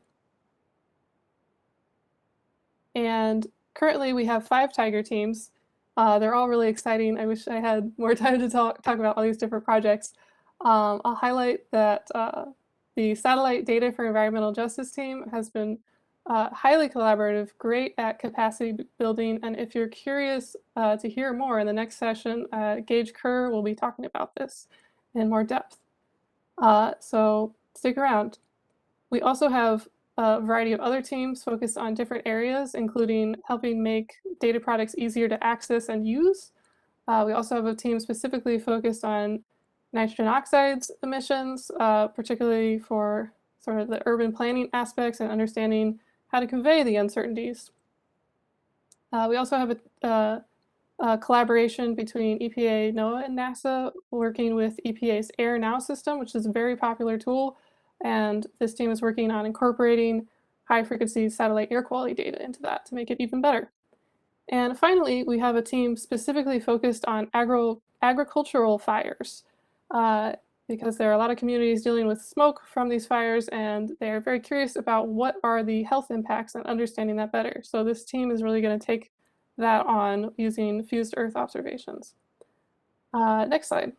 S9: And currently we have 5 Tiger teams. They're all really exciting. I wish I had more time to talk about all these different projects. I'll highlight that the Satellite Data for Environmental Justice team has been highly collaborative, great at capacity building. And if you're curious to hear more in the next session, Gage Kerr will be talking about this in more depth. So stick around. We also have a variety of other teams focused on different areas, including helping make data products easier to access and use. We also have a team specifically focused on nitrogen oxides emissions, particularly for sort of the urban planning aspects and understanding how to convey the uncertainties. We also have a collaboration between EPA, NOAA, and NASA, working with EPA's Air Now system, which is a very popular tool. And this team is working on incorporating high-frequency satellite air quality data into that to make it even better. And finally, we have a team specifically focused on agricultural fires, because there are a lot of communities dealing with smoke from these fires, and they're very curious about what are the health impacts and understanding that better. So this team is really going to take that on using fused Earth observations. Next slide.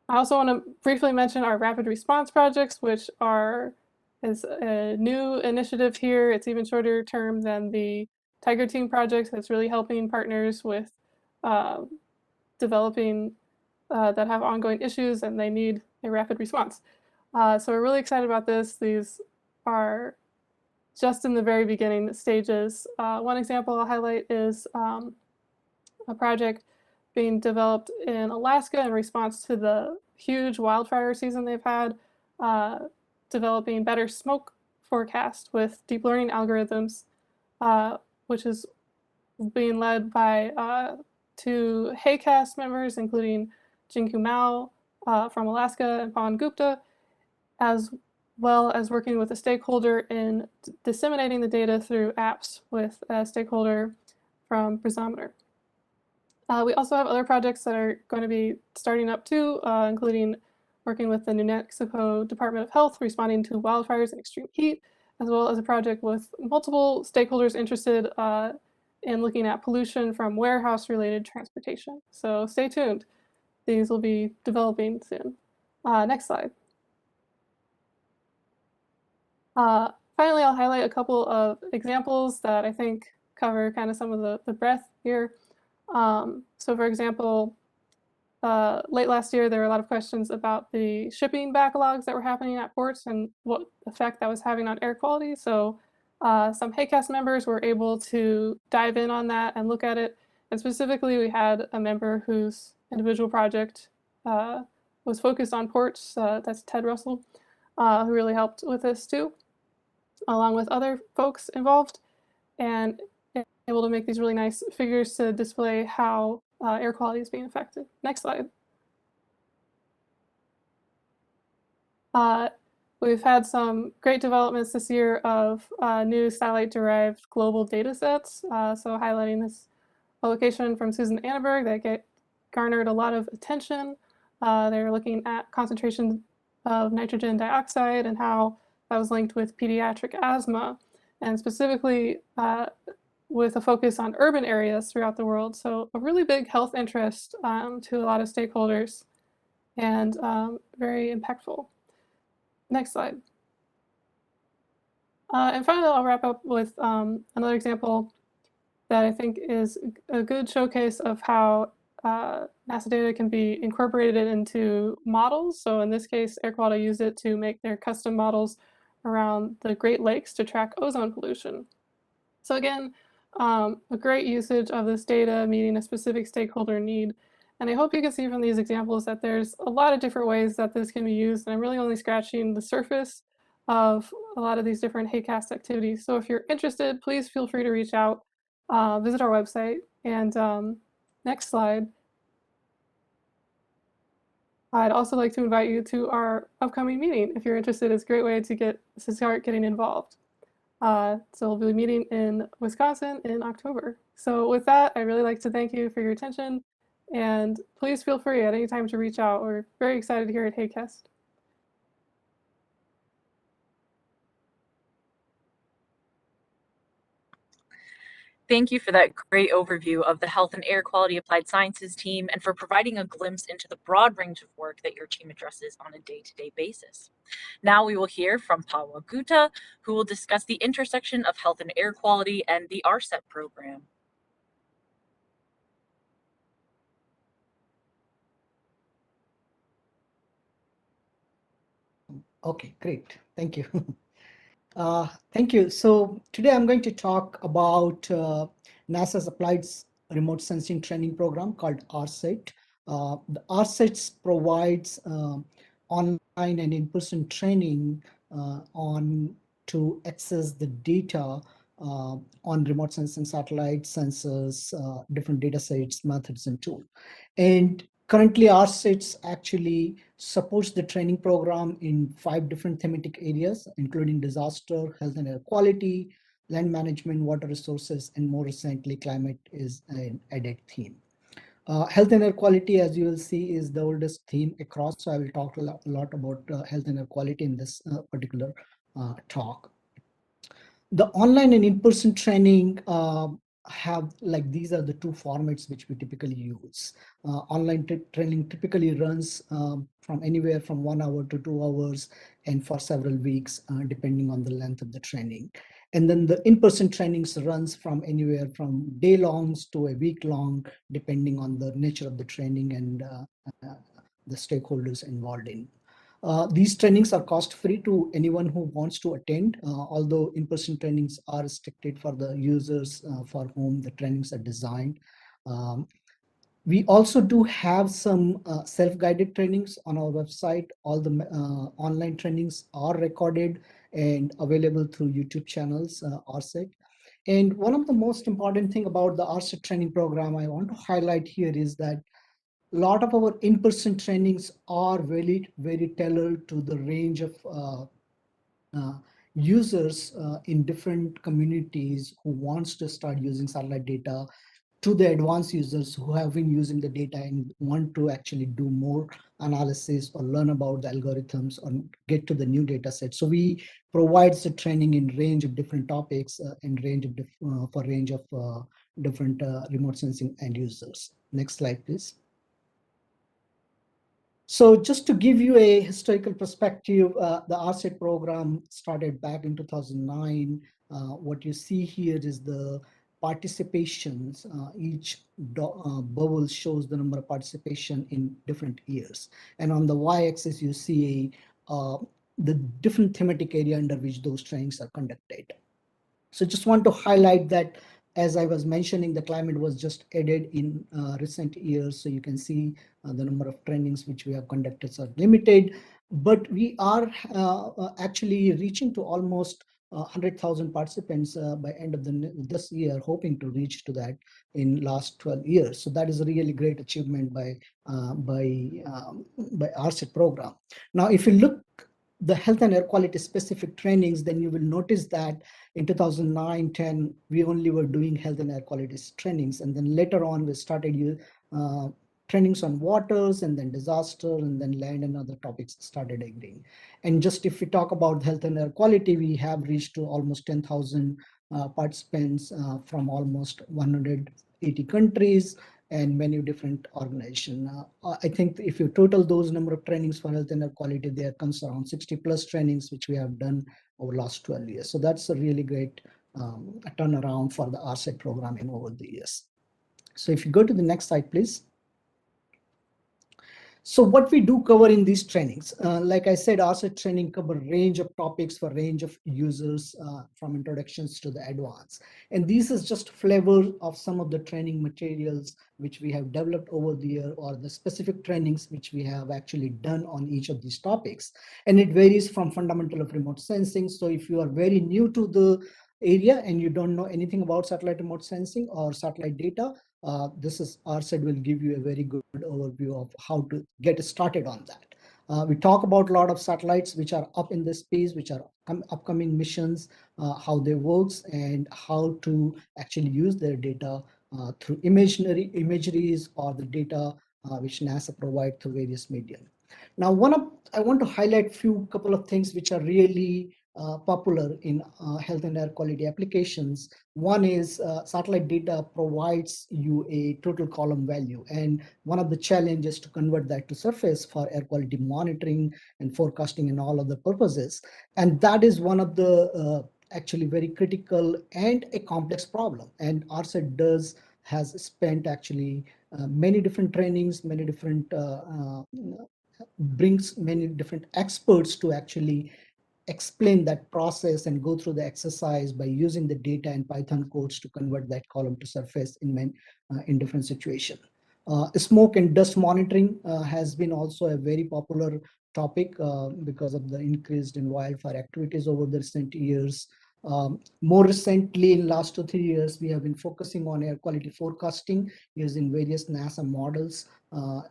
S9: I also want to briefly mention our rapid response projects, which is a new initiative here. It's even shorter term than the Tiger Team project. That's really helping partners with developing that have ongoing issues and they need a rapid response. So we're really excited about this. These are just in the very beginning stages. One example I'll highlight is a project being developed in Alaska in response to the huge wildfire season they've had, developing better smoke forecast with deep learning algorithms, which is being led by 2 HAQAST members, including Jinku Mao from Alaska and Pawan Gupta, as well as working with a stakeholder in disseminating the data through apps with a stakeholder from Brisometer. We also have other projects that are going to be starting up too, including working with the New Mexico Department of Health responding to wildfires and extreme heat, as well as a project with multiple stakeholders interested in looking at pollution from warehouse-related transportation. So stay tuned. These will be developing soon. Next slide. Finally, I'll highlight a couple of examples that I think cover kind of some of the breadth here. So for example, late last year, there were a lot of questions about the shipping backlogs that were happening at ports and what effect that was having on air quality. So some HAQAST members were able to dive in on that and look at it. And specifically, we had a member whose individual project was focused on ports. That's Ted Russell, who really helped with this too, along with other folks involved, and able to make these really nice figures to display how air quality is being affected. Next slide. We've had some great developments this year of new satellite-derived global data sets. So highlighting this publication from Susan Anneberg that garnered a lot of attention. They're looking at concentration of nitrogen dioxide and how that was linked with pediatric asthma, and specifically with a focus on urban areas throughout the world. So a really big health interest to a lot of stakeholders, and very impactful. Next slide. And finally, I'll wrap up with another example that I think is a good showcase of how NASA data can be incorporated into models. So in this case, Air Quality used it to make their custom models around the Great Lakes to track ozone pollution. So again, a great usage of this data meeting a specific stakeholder need. And I hope you can see from these examples that there's a lot of different ways that this can be used. And I'm really only scratching the surface of a lot of these different HAQAST activities. So if you're interested, please feel free to reach out, visit our website. And next slide. I'd also like to invite you to our upcoming meeting. If you're interested, it's a great way to start getting involved. So we'll be meeting in Wisconsin in October. So with that, I'd really like to thank you for your attention, and please feel free at any time to reach out. We're very excited here at HAQAST.
S7: Thank you for that great overview of the Health and Air Quality Applied Sciences team and for providing a glimpse into the broad range of work that your team addresses on a day-to-day basis. Now we will hear from Pawan Gupta, who will discuss the intersection of health and air quality and the ARSET program.
S10: Okay, great. Thank you. Thank you. So today I'm going to talk about NASA's Applied Remote Sensing Training Program called ARSET. The ARSET provides online and in-person training to access the data on remote sensing satellites, sensors, different data sets, methods, and tools. And currently, ARSET actually supports the training program in 5 different thematic areas, including disaster, health and air quality, land management, water resources, and more recently, climate is an added theme. Health and air quality, as you will see, is the oldest theme across. So I will talk a lot about health and air quality in this particular talk. The online and in-person training these are the 2 formats which we typically use. Online training typically runs from anywhere from 1 hour to 2 hours and for several weeks, depending on the length of the training. And then the in-person trainings runs from anywhere from day-longs to a week-long, depending on the nature of the training and the stakeholders involved in. These trainings are cost-free to anyone who wants to attend, although in-person trainings are restricted for the users for whom the trainings are designed. We also do have some self-guided trainings on our website. All the online trainings are recorded and available through YouTube channels, ARSET. And one of the most important thing about the ARSET training program I want to highlight here is that a lot of our in-person trainings are very, very tailored to the range of users in different communities who wants to start using satellite data to the advanced users who have been using the data and want to actually do more analysis or learn about the algorithms or get to the new data set. So we provide the training in range of different topics and range of for range of different remote sensing end users. Next slide, please. So just to give you a historical perspective, the ARSET program started back in 2009. What you see here is the participations. Each bubble shows the number of participation in different years. And on the y-axis, you see the different thematic area under which those trainings are conducted. So just want to highlight that, as I was mentioning, the climate was just added in recent years. So you can see the number of trainings which we have conducted are limited, but we are actually reaching to almost 100,000 participants by end of this year, hoping to reach to that in last 12 years. So that is a really great achievement by ARSET program. Now, if you look the health and air quality specific trainings, then you will notice that in 2009-10, we only were doing health and air quality trainings. And then later on, we started trainings on waters and then disaster and then land and other topics started agreeing. And just if we talk about health and air quality, we have reached to almost 10,000 participants from almost 180 countries and many different organizations. I think if you total those number of trainings for health and air quality, there comes around 60 plus trainings, which we have done over last 12 years. So that's a really great turnaround for the ARSET programming over the years. So if you go to the next slide, please. So what we do cover in these trainings, like I said, ARSET training cover range of topics for range of users from introductions to the advanced. And this is just flavor of some of the training materials which we have developed over the year, or the specific trainings which we have actually done on each of these topics. And it varies from fundamental of remote sensing. So if you are very new to the area and you don't know anything about satellite remote sensing or satellite data, this is ARSET will give you a very good overview of how to get started on that. We talk about a lot of satellites which are up in the space, which are upcoming missions, how they works and how to actually use their data through imageries or the data which NASA provide through various media. Now, I want to highlight couple of things which are really popular in health and air quality applications. One is satellite data provides you a total column value, and one of the challenges to convert that to surface for air quality monitoring and forecasting and all other purposes. And that is one of the actually very critical and a complex problem. And ARSET has spent actually many different trainings, many different brings many different experts to actually explain that process and go through the exercise by using the data and Python codes to convert that column to surface in different situations. Smoke and dust monitoring has been also a very popular topic because of the increased in wildfire activities over the recent years. More recently, in last 2 3 years, we have been focusing on air quality forecasting using various NASA models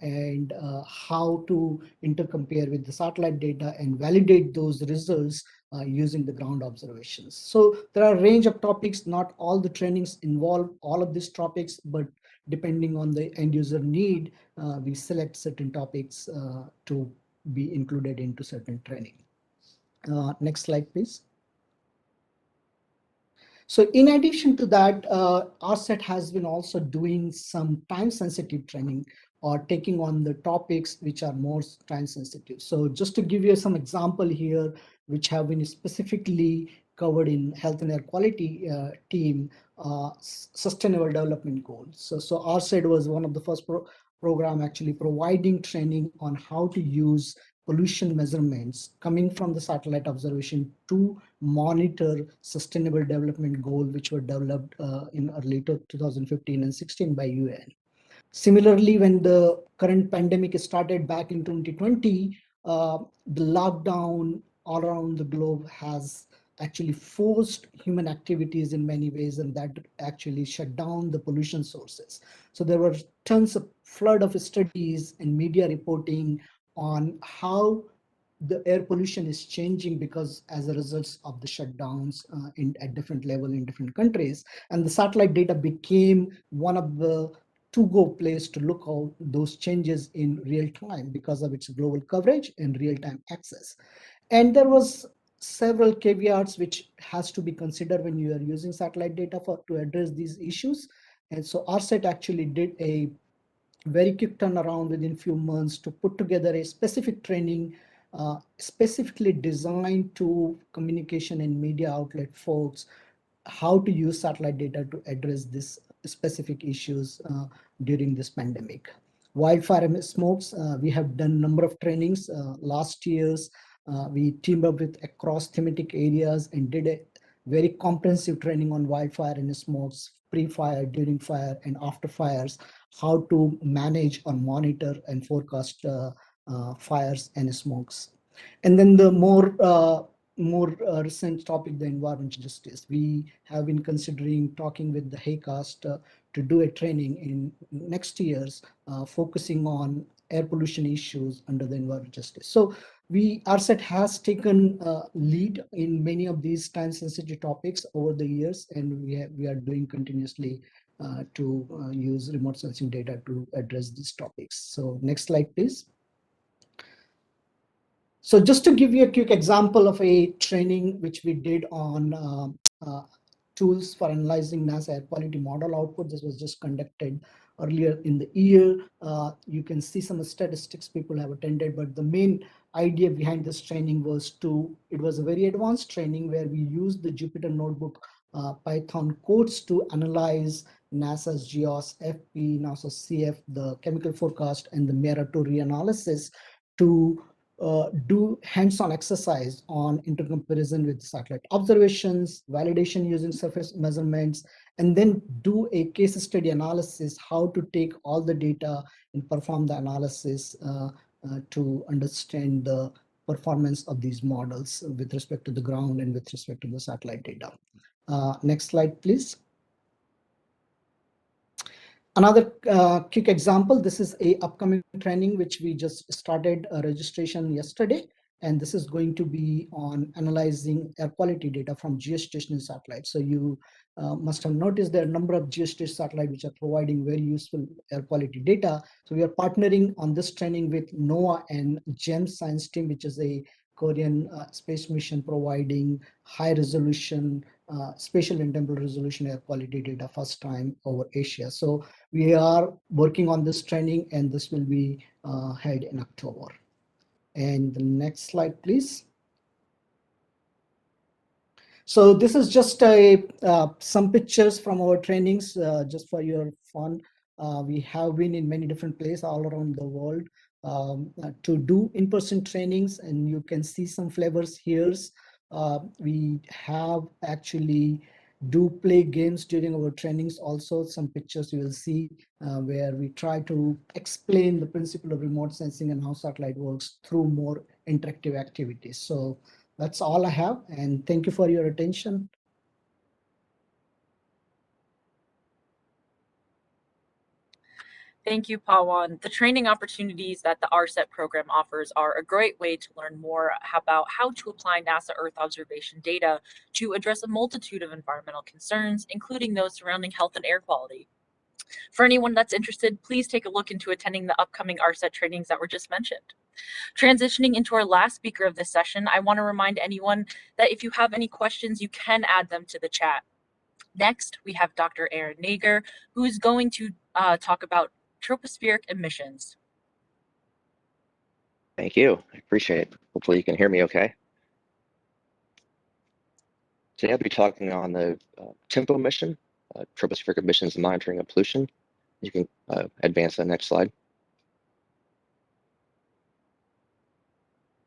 S10: and how to intercompare with the satellite data and validate those results using the ground observations. So there are a range of topics. Not all the trainings involve all of these topics, but depending on the end user need, we select certain topics to be included into certain training. Next slide, please. So in addition to that, ARSET has been also doing some time-sensitive training or taking on the topics which are more time-sensitive. So just to give you some example here, which have been specifically covered in health and air quality team, sustainable development goals. So ARSET was one of the first program actually providing training on how to use pollution measurements coming from the satellite observation to monitor sustainable development goals, which were developed in early 2015 and 16 by UN. Similarly, when the current pandemic started back in 2020, the lockdown all around the globe has actually forced human activities in many ways, and that actually shut down the pollution sources. So there were tons of flood of studies and media reporting on how the air pollution is changing because as a result of the shutdowns at different level in different countries. And the satellite data became one of the to-go place to look at those changes in real time because of its global coverage and real-time access. And there was several caveats which has to be considered when you are using satellite data to address these issues. And so ARSET actually did a very quick turnaround within few months to put together a specific training specifically designed to communication and media outlet folks how to use satellite data to address this specific issues during this pandemic. Wildfire smokes, we have done a number of trainings. Last year's, we teamed up with across thematic areas and did a very comprehensive training on wildfire and smokes, pre-fire, during fire, and after fires, how to manage or monitor and forecast fires and smokes. And then the more recent topic, the environmental justice. We have been considering talking with the HAQAST to do a training in next years, focusing on air pollution issues under the environmental justice. So ARSET has taken lead in many of these time-sensitive topics over the years, and we are doing continuously to use remote sensing data to address these topics. So next slide, please. So just to give you a quick example of a training which we did on tools for analyzing NASA air quality model output. This was just conducted earlier in the year. You can see some statistics people have attended, but the main idea behind this training was it was a very advanced training where we used the Jupyter Notebook Python codes to analyze NASA's GEOS, FP, NASA's CF, the chemical forecast, and the MERA2 reanalysis to do hands-on exercise on intercomparison with satellite observations, validation using surface measurements, and then do a case study analysis, how to take all the data and perform the analysis to understand the performance of these models with respect to the ground and with respect to the satellite data. Next slide, please. Another quick example, this is a upcoming training which we just started registration yesterday, and this is going to be on analyzing air quality data from geostationary satellites. So you must have noticed there are a number of geostationary satellites which are providing very useful air quality data. So we are partnering on this training with NOAA and GEMS science team, which is a Korean space mission providing high resolution, spatial and temporal resolution air quality data first time over Asia. So we are working on this training, and this will be held in October. And the next slide, please. So this is just some pictures from our trainings, just for your fun. We have been in many different places all around the world to do in-person trainings, and you can see some flavors here. We have actually play games during our trainings. Also, some pictures you will see where we try to explain the principle of remote sensing and how satellite works through more interactive activities. So that's all I have, and thank you for your attention.
S7: Thank you, Pawan. The training opportunities that the ARSET program offers are a great way to learn more about how to apply NASA Earth observation data to address a multitude of environmental concerns, including those surrounding health and air quality. For anyone that's interested, please take a look into attending the upcoming ARSET trainings that were just mentioned. Transitioning into our last speaker of this session, I want to remind anyone that if you have any questions, you can add them to the chat. Next, we have Dr. Aaron Naeger, who is going to talk about tropospheric emissions.
S11: Thank you. I appreciate it. Hopefully you can hear me okay. Today I'll be talking on the TEMPO mission, tropospheric emissions monitoring and pollution. You can advance to the next slide.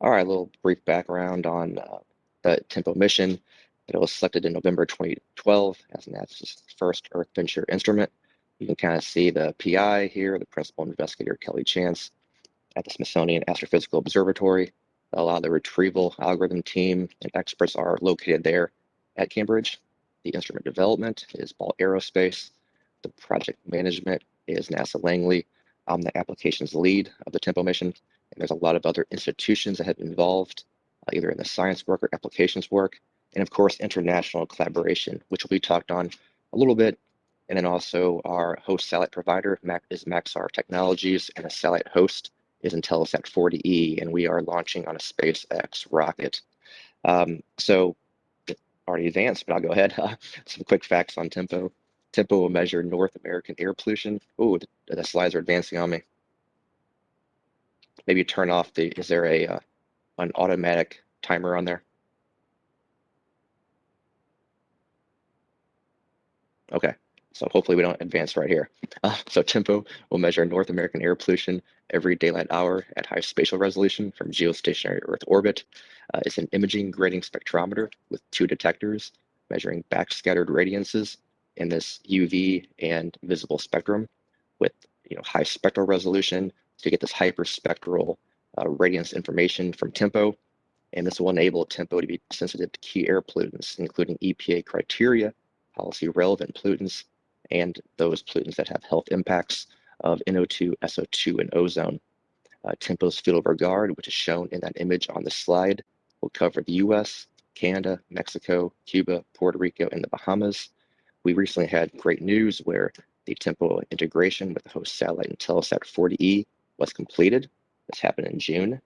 S11: All right, a little brief background on the TEMPO mission. It was selected in November 2012 as NASA's first Earth Venture instrument. You can kind of see the PI here, the principal investigator, Kelly Chance, at the Smithsonian Astrophysical Observatory. A lot of the retrieval algorithm team and experts are located there at Cambridge. The instrument development is Ball Aerospace. The project management is NASA Langley. I'm the applications lead of the TEMPO mission, and there's a lot of other institutions that have been involved, either in the science work or applications work, and of course, international collaboration, which will be talked on a little bit. And then also our host satellite provider is Maxar Technologies, and a satellite host is Intelsat 40E, and we are launching on a SpaceX rocket. So already advanced, but I'll go ahead. Some quick facts on TEMPO. TEMPO will measure North American air pollution. Oh, the slides are advancing on me. Maybe turn off is there an automatic timer on there? Okay, so hopefully we don't advance right here. So TEMPO will measure North American air pollution every daylight hour at high spatial resolution from geostationary Earth orbit. It's an imaging grating spectrometer with 2 detectors measuring backscattered radiances in this UV and visible spectrum with high spectral resolution to get this hyperspectral radiance information from TEMPO. And this will enable TEMPO to be sensitive to key air pollutants, including EPA criteria, policy relevant pollutants, and those pollutants that have health impacts of NO2, SO2, and ozone. TEMPO's field of regard, which is shown in that image on the slide, will cover the US, Canada, Mexico, Cuba, Puerto Rico, and the Bahamas. We recently had great news where the TEMPO integration with the host satellite Intelsat 40E was completed. This happened in June.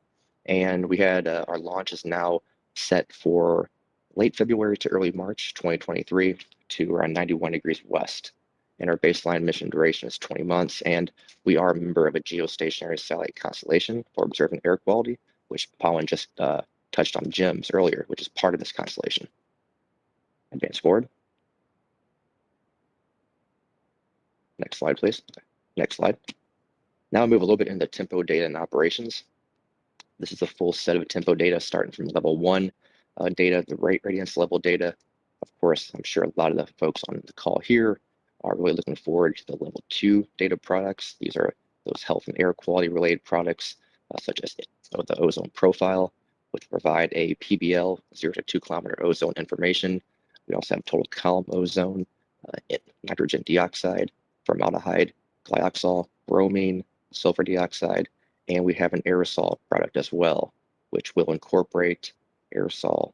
S11: And we had our launch is now set for late February to early March 2023 to around 91 degrees west. And our baseline mission duration is 20 months. And we are a member of a geostationary satellite constellation for observing air quality, which Pawan just touched on GEMS earlier, which is part of this constellation. Advance forward. Next slide, please. Next slide. Now I'll move a little bit into TEMPO data and operations. This is a full set of TEMPO data starting from level 1 data, the radiance level data. Of course, I'm sure a lot of the folks on the call here are really looking forward to the level 2 data products. These are those health and air quality related products, such as the ozone profile, which provide a PBL 0 to 2 kilometer ozone information. We also have total column ozone, nitrogen dioxide, formaldehyde, glyoxal, bromine, sulfur dioxide, and we have an aerosol product as well, which will incorporate aerosol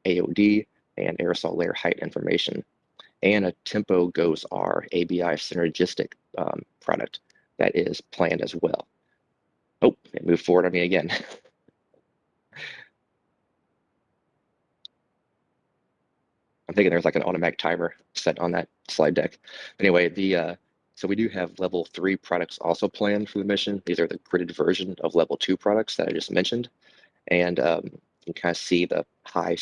S11: AOD and aerosol layer height information, and a TEMPO GOES-R ABI synergistic product that is planned as well. Oh, it moved forward on me again. I'm thinking there's like an automatic timer set on that slide deck. Anyway, so we do have level 3 products also planned for the mission. These are the gridded version of level 2 products that I just mentioned. And you can kind of see the high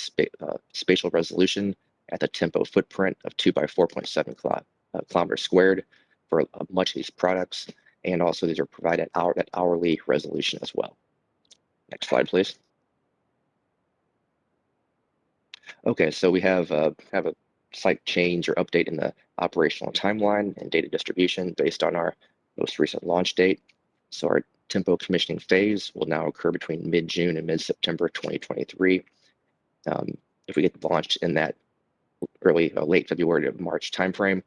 S11: spatial resolution at the TEMPO footprint of 2 by 4.7 kilometers squared for much of these products. And also these are provided at hourly resolution as well. Next slide, please. Okay, so we have a slight change or update in the operational timeline and data distribution based on our most recent launch date. So our TEMPO commissioning phase will now occur between mid-June and mid-September 2023. If we get launched in that late February to March timeframe,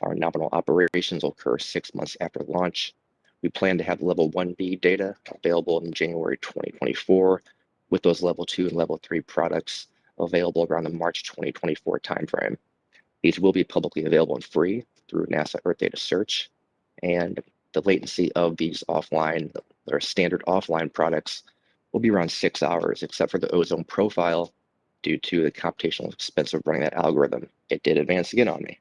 S11: our nominal operations will occur 6 months after launch. We plan to have level 1B data available in January 2024, with those level 2 and level 3 products available around the March 2024 timeframe. These will be publicly available and free through NASA Earth Data Search, and the latency of these offline or standard offline products will be around 6 hours, except for the ozone profile due to the computational expense of running that algorithm. It did advance again on me.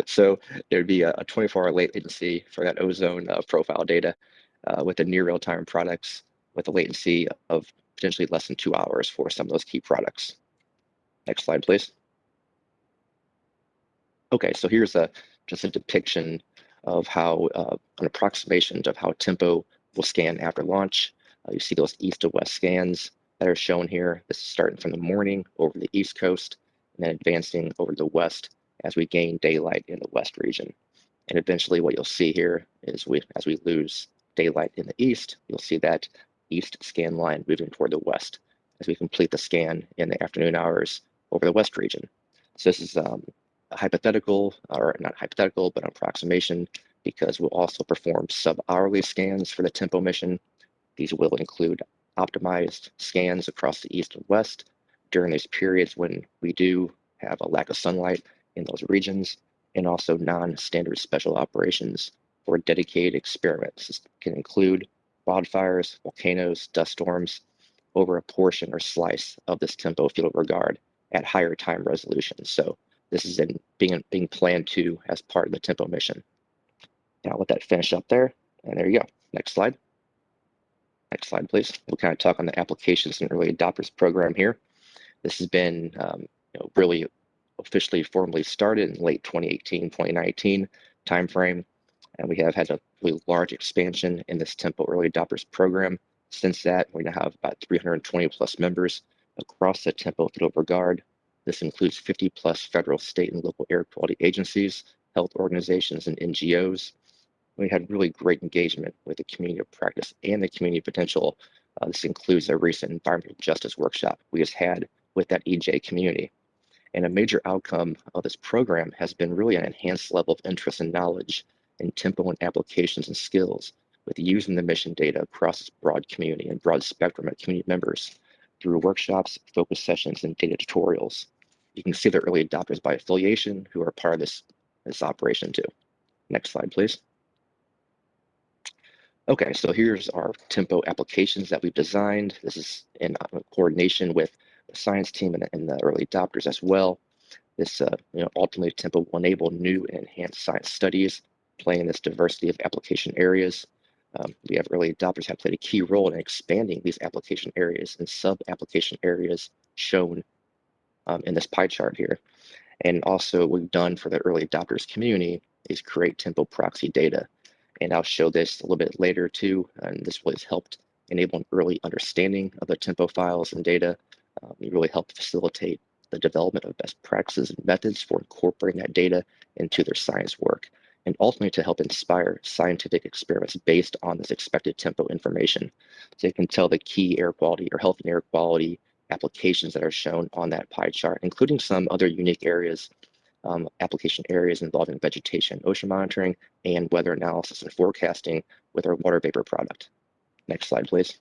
S11: So there'd be a 24-hour latency for that ozone profile data with the near real-time products with a latency of potentially less than 2 hours for some of those key products. Next slide, please. Okay, so here's just a depiction of how, an approximation of how TEMPO will scan after launch. You see those east to west scans that are shown here. This is starting from the morning over the east coast and then advancing over the west as we gain daylight in the west region. And eventually what you'll see here is as we lose daylight in the east, you'll see that east scan line moving toward the west as we complete the scan in the afternoon hours over the west region. So this is a hypothetical, or not hypothetical, but an approximation because we'll also perform sub-hourly scans for the tempo mission. These will include optimized scans across the east and west during those periods when we do have a lack of sunlight in those regions, and also non-standard special operations for dedicated experiments. This can include wildfires, volcanoes, dust storms over a portion or slice of this tempo field of regard at higher time resolutions. So this is being planned to as part of the tempo mission. And I'll let that finish up there. And there you go. Next slide. Next slide, please. We'll kind of talk on the applications and early adopters program here. This has been really officially formally started in late 2018, 2019 timeframe. And we have had a really large expansion in this tempo early adopters program. Since that, we now have about 320 plus members across the tempo field of regard. This includes 50 plus federal, state, and local air quality agencies, health organizations, and NGOs. We had really great engagement with the community of practice and the community potential. This includes a recent environmental justice workshop we just had with that EJ community. And a major outcome of this program has been really an enhanced level of interest and knowledge in tempo and applications and skills with using the mission data across this broad community and broad spectrum of community members through workshops, focus sessions, and data tutorials. You can see the early adopters by affiliation who are part of this operation too. Next slide, please. Okay, so here's our tempo applications that we've designed. This is in coordination with the science team and the early adopters as well. This ultimately tempo will enable new and enhanced science studies, playing this diversity of application areas. We have early adopters have played a key role in expanding these application areas and sub-application areas shown in this pie chart here. And also what we've done for the early adopters community is create tempo proxy data. And I'll show this a little bit later too. And this really has helped enable an early understanding of the tempo files and data. It really helped facilitate the development of best practices and methods for incorporating that data into their science work, and ultimately to help inspire scientific experiments based on this expected tempo information. So you can tell the key air quality or health and air quality applications that are shown on that pie chart, including some other unique areas, application areas involving vegetation, ocean monitoring, and weather analysis and forecasting with our water vapor product. Next slide, please.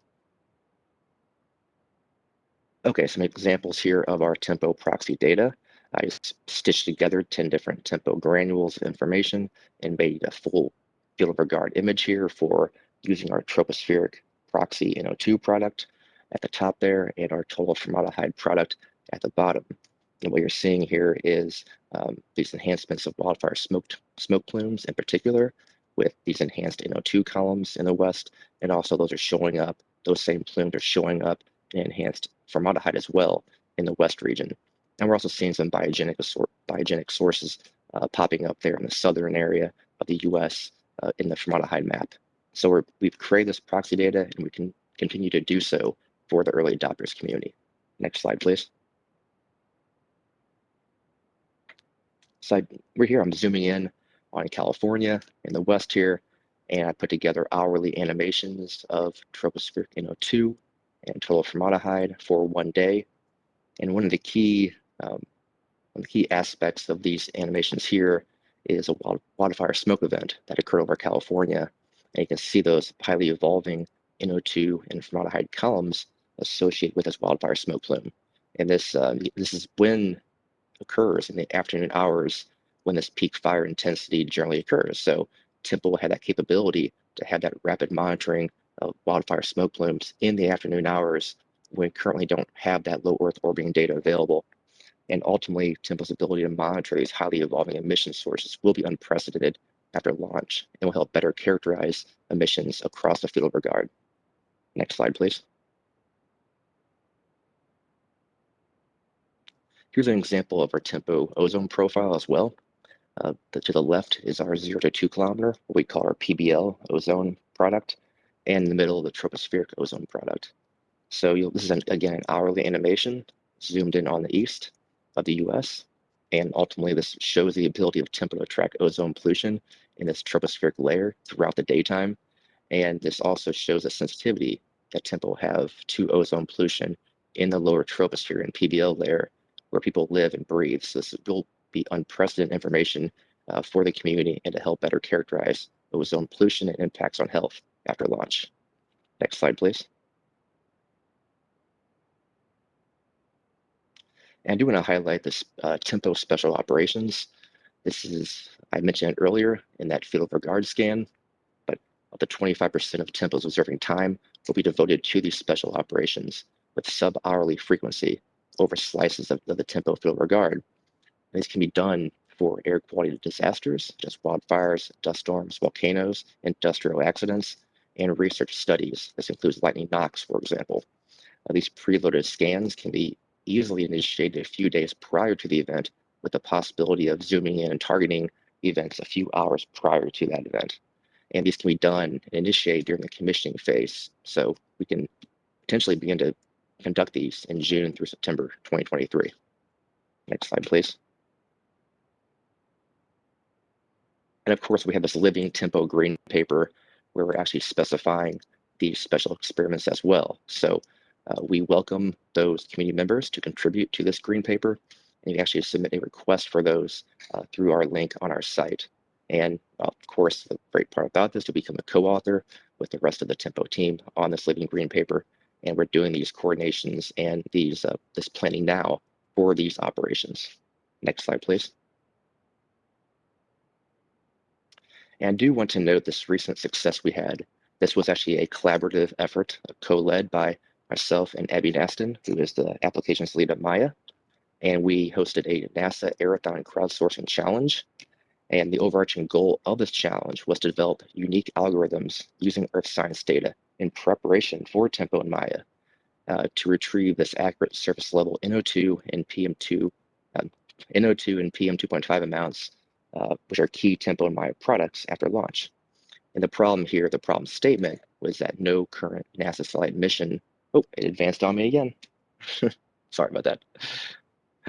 S11: Okay, some examples here of our tempo proxy data. I stitched together 10 different tempo granules of information and made a full field of regard image here for using our tropospheric proxy NO2 product at the top there and our total formaldehyde product at the bottom. And what you're seeing here is these enhancements of wildfire smoke plumes in particular, with these enhanced NO2 columns in the west, and also those same plumes are showing up in enhanced formaldehyde as well in the west region. And we're also seeing some biogenic sources popping up there in the southern area of the US in the formaldehyde map. So we've created this proxy data, and we can continue to do so for the early adopters community. Next slide, please. So we're here, I'm zooming in on California in the west here, and I put together hourly animations of tropospheric NO2 and total formaldehyde for 1 day. And one of the key aspects of these animations here is a wildfire smoke event that occurred over California. And you can see those highly evolving NO2 and formaldehyde columns associated with this wildfire smoke plume. And this is when occurs in the afternoon hours when this peak fire intensity generally occurs. So tempo had that capability to have that rapid monitoring of wildfire smoke plumes in the afternoon hours when we currently don't have that low Earth orbiting data available. And ultimately, tempo's ability to monitor these highly evolving emission sources will be unprecedented after launch and will help better characterize emissions across the field of regard. Next slide, please. Here's an example of our tempo ozone profile as well. To the left is our 0 to 2 kilometer, what we call our PBL ozone product, and in the middle, the tropospheric ozone product. So this is, again, an hourly animation zoomed in on the east of the US. And ultimately, this shows the ability of tempo to track ozone pollution in this tropospheric layer throughout the daytime. And this also shows the sensitivity that tempo have to ozone pollution in the lower troposphere and PBL layer where people live and breathe. So this will be unprecedented information for the community and to help better characterize ozone pollution, and impacts on health after launch. Next slide, please. And I do want to highlight this TEMPO Special Operations. This is, I mentioned it earlier in that field of regard scan, but up to 25% of TEMPO's observing time will be devoted to these special operations with sub-hourly frequency over slices of the TEMPO field of regard. These can be done for air quality disasters, such as wildfires, dust storms, volcanoes, industrial accidents, and research studies. This includes lightning knocks, for example. These preloaded scans can be easily initiated a few days prior to the event, with the possibility of zooming in and targeting events a few hours prior to that event. And these can be done and initiated during the commissioning phase, so we can potentially begin to conduct these in June through September 2023. Next slide, please. And of course, we have this living TEMPO green paper where we're actually specifying these special experiments as well. So we welcome those community members to contribute to this green paper, and you actually submit a request for those through our link on our site. And of course, the great part about this is to become a co-author with the rest of the TEMPO team on this living green paper. And we're doing these coordinations and this planning now for these operations. Next slide, please. And I do want to note this recent success we had. This was actually a collaborative effort, co-led by myself and Abby Naston, who is the applications lead at Maya. And we hosted a NASA Aerothon crowdsourcing challenge. And the overarching goal of this challenge was to develop unique algorithms using Earth science data in preparation for TEMPO and Maya to retrieve this accurate surface level NO2 and PM2.5 amounts, which are key TEMPO and Maya products after launch. And the problem here, the problem statement, was that no current NASA satellite mission. Oh, it advanced on me again. Sorry about that.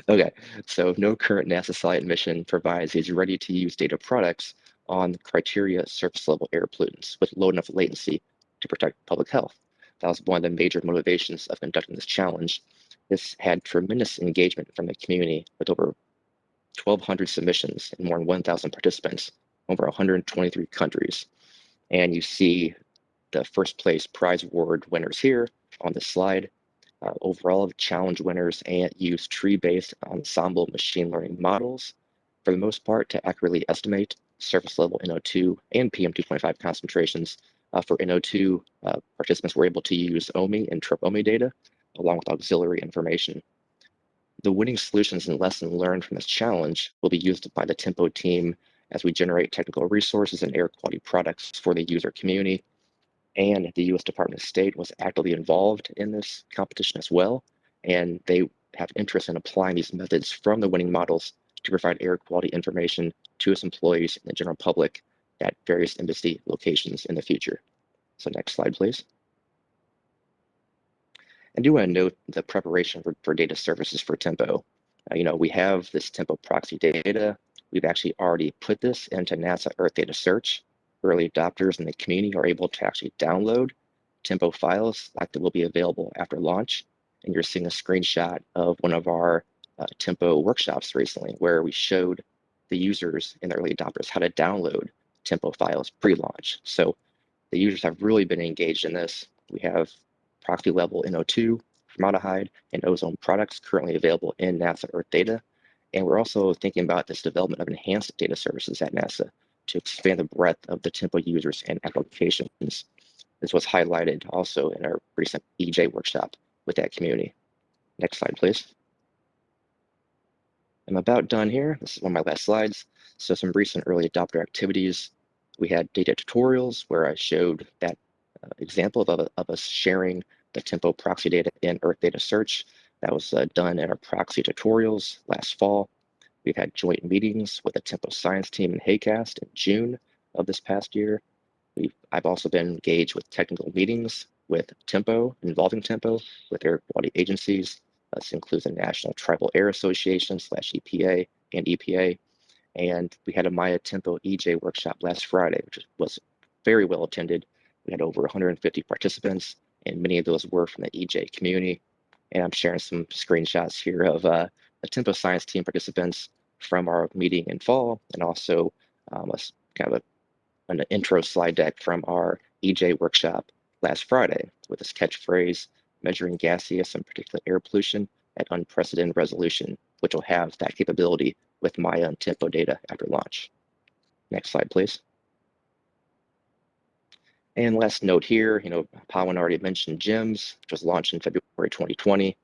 S11: Okay, so no current NASA satellite mission provides these ready-to-use data products on criteria surface level air pollutants with low enough latency to protect public health. That was one of the major motivations of conducting this challenge. This had tremendous engagement from the community with over 1,200 submissions and more than 1,000 participants, over 123 countries. And you see the first place prize award winners here on this slide. Overall, the challenge winners and use tree-based ensemble machine learning models, for the most part, to accurately estimate surface level NO2 and PM2.5 concentrations. For NO2, participants were able to use OMI and TROP-OMI data, along with auxiliary information. The winning solutions and lessons learned from this challenge will be used by the TEMPO team as we generate technical resources and air quality products for the user community. And the U.S. Department of State was actively involved in this competition as well. And they have interest in applying these methods from the winning models to provide air quality information to its employees and the general public at various embassy locations in the future. So next slide, please. I do want to note the preparation for data services for TEMPO. We have this TEMPO proxy data. We've actually already put this into NASA Earth Data Search. Early adopters in the community are able to actually download TEMPO files like that will be available after launch. And you're seeing a screenshot of one of our TEMPO workshops recently where we showed the users and the early adopters how to download TEMPO files pre-launch. So the users have really been engaged in this. We have proxy level NO2, formaldehyde, and ozone products currently available in NASA Earth Data. And we're also thinking about this development of enhanced data services at NASA to expand the breadth of the TEMPO users and applications. This was highlighted also in our recent EJ workshop with that community. Next slide, please. I'm about done here. This is one of my last slides. So some recent early adopter activities. We had data tutorials where I showed that example of us sharing the TEMPO proxy data in Earth Data Search. That was done in our proxy tutorials last fall. We've had joint meetings with the TEMPO science team in HAQAST in June of this past year. I've also been engaged with technical meetings with TEMPO, involving TEMPO, with air quality agencies. This includes the National Tribal Air Association / EPA and EPA. And we had a Maya TEMPO EJ workshop last Friday, which was very well attended. We had over 150 participants, and many of those were from the EJ community. And I'm sharing some screenshots here of the TEMPO science team participants from our meeting in fall, and also kind of a an intro slide deck from our EJ workshop last Friday with this catchphrase, measuring gaseous and particulate air pollution at unprecedented resolution, which will have that capability with Maya and Tempo data after launch. Next slide, please. And last note here, Pawan already mentioned GEMS, which was launched in February 2020,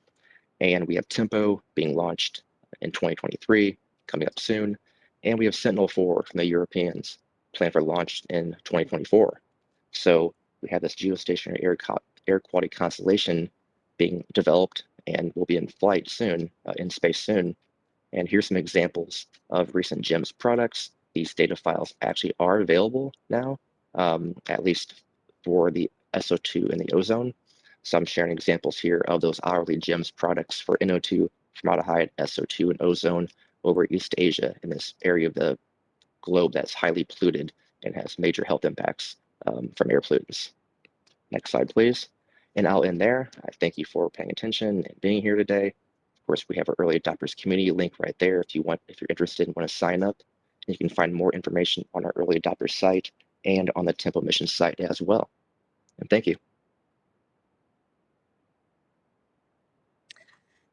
S11: and we have Tempo being launched in 2023, coming up soon, and we have Sentinel-4 from the Europeans, planned for launch in 2024. So we have this geostationary air quality constellation being developed and will be in flight soon, in space soon. And here's some examples of recent GEMS products. These data files actually are available now, at least for the SO2 and the ozone. So I'm sharing examples here of those hourly GEMS products for NO2, formaldehyde, SO2, and ozone over East Asia, in this area of the globe that's highly polluted and has major health impacts from air pollutants. Next slide, please. And I'll end there. I thank you for paying attention and being here today. Of course, we have our early adopters community link right there if you're interested and want to sign up. And you can find more information on our early adopters site and on the Tempo Mission site as well. And thank you.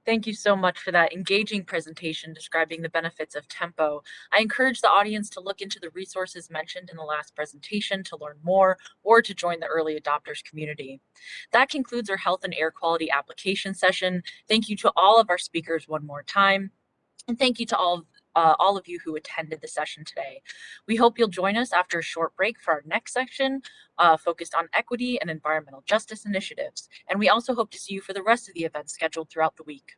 S7: Thank you so much for that engaging presentation describing the benefits of Tempo. I encourage the audience to look into the resources mentioned in the last presentation to learn more or to join the early adopters community. That concludes our health and air quality application session. Thank you to all of our speakers one more time. And thank you to all of you who attended the session today. We hope you'll join us after a short break for our next section focused on equity and environmental justice initiatives. And we also hope to see you for the rest of the events scheduled throughout the week.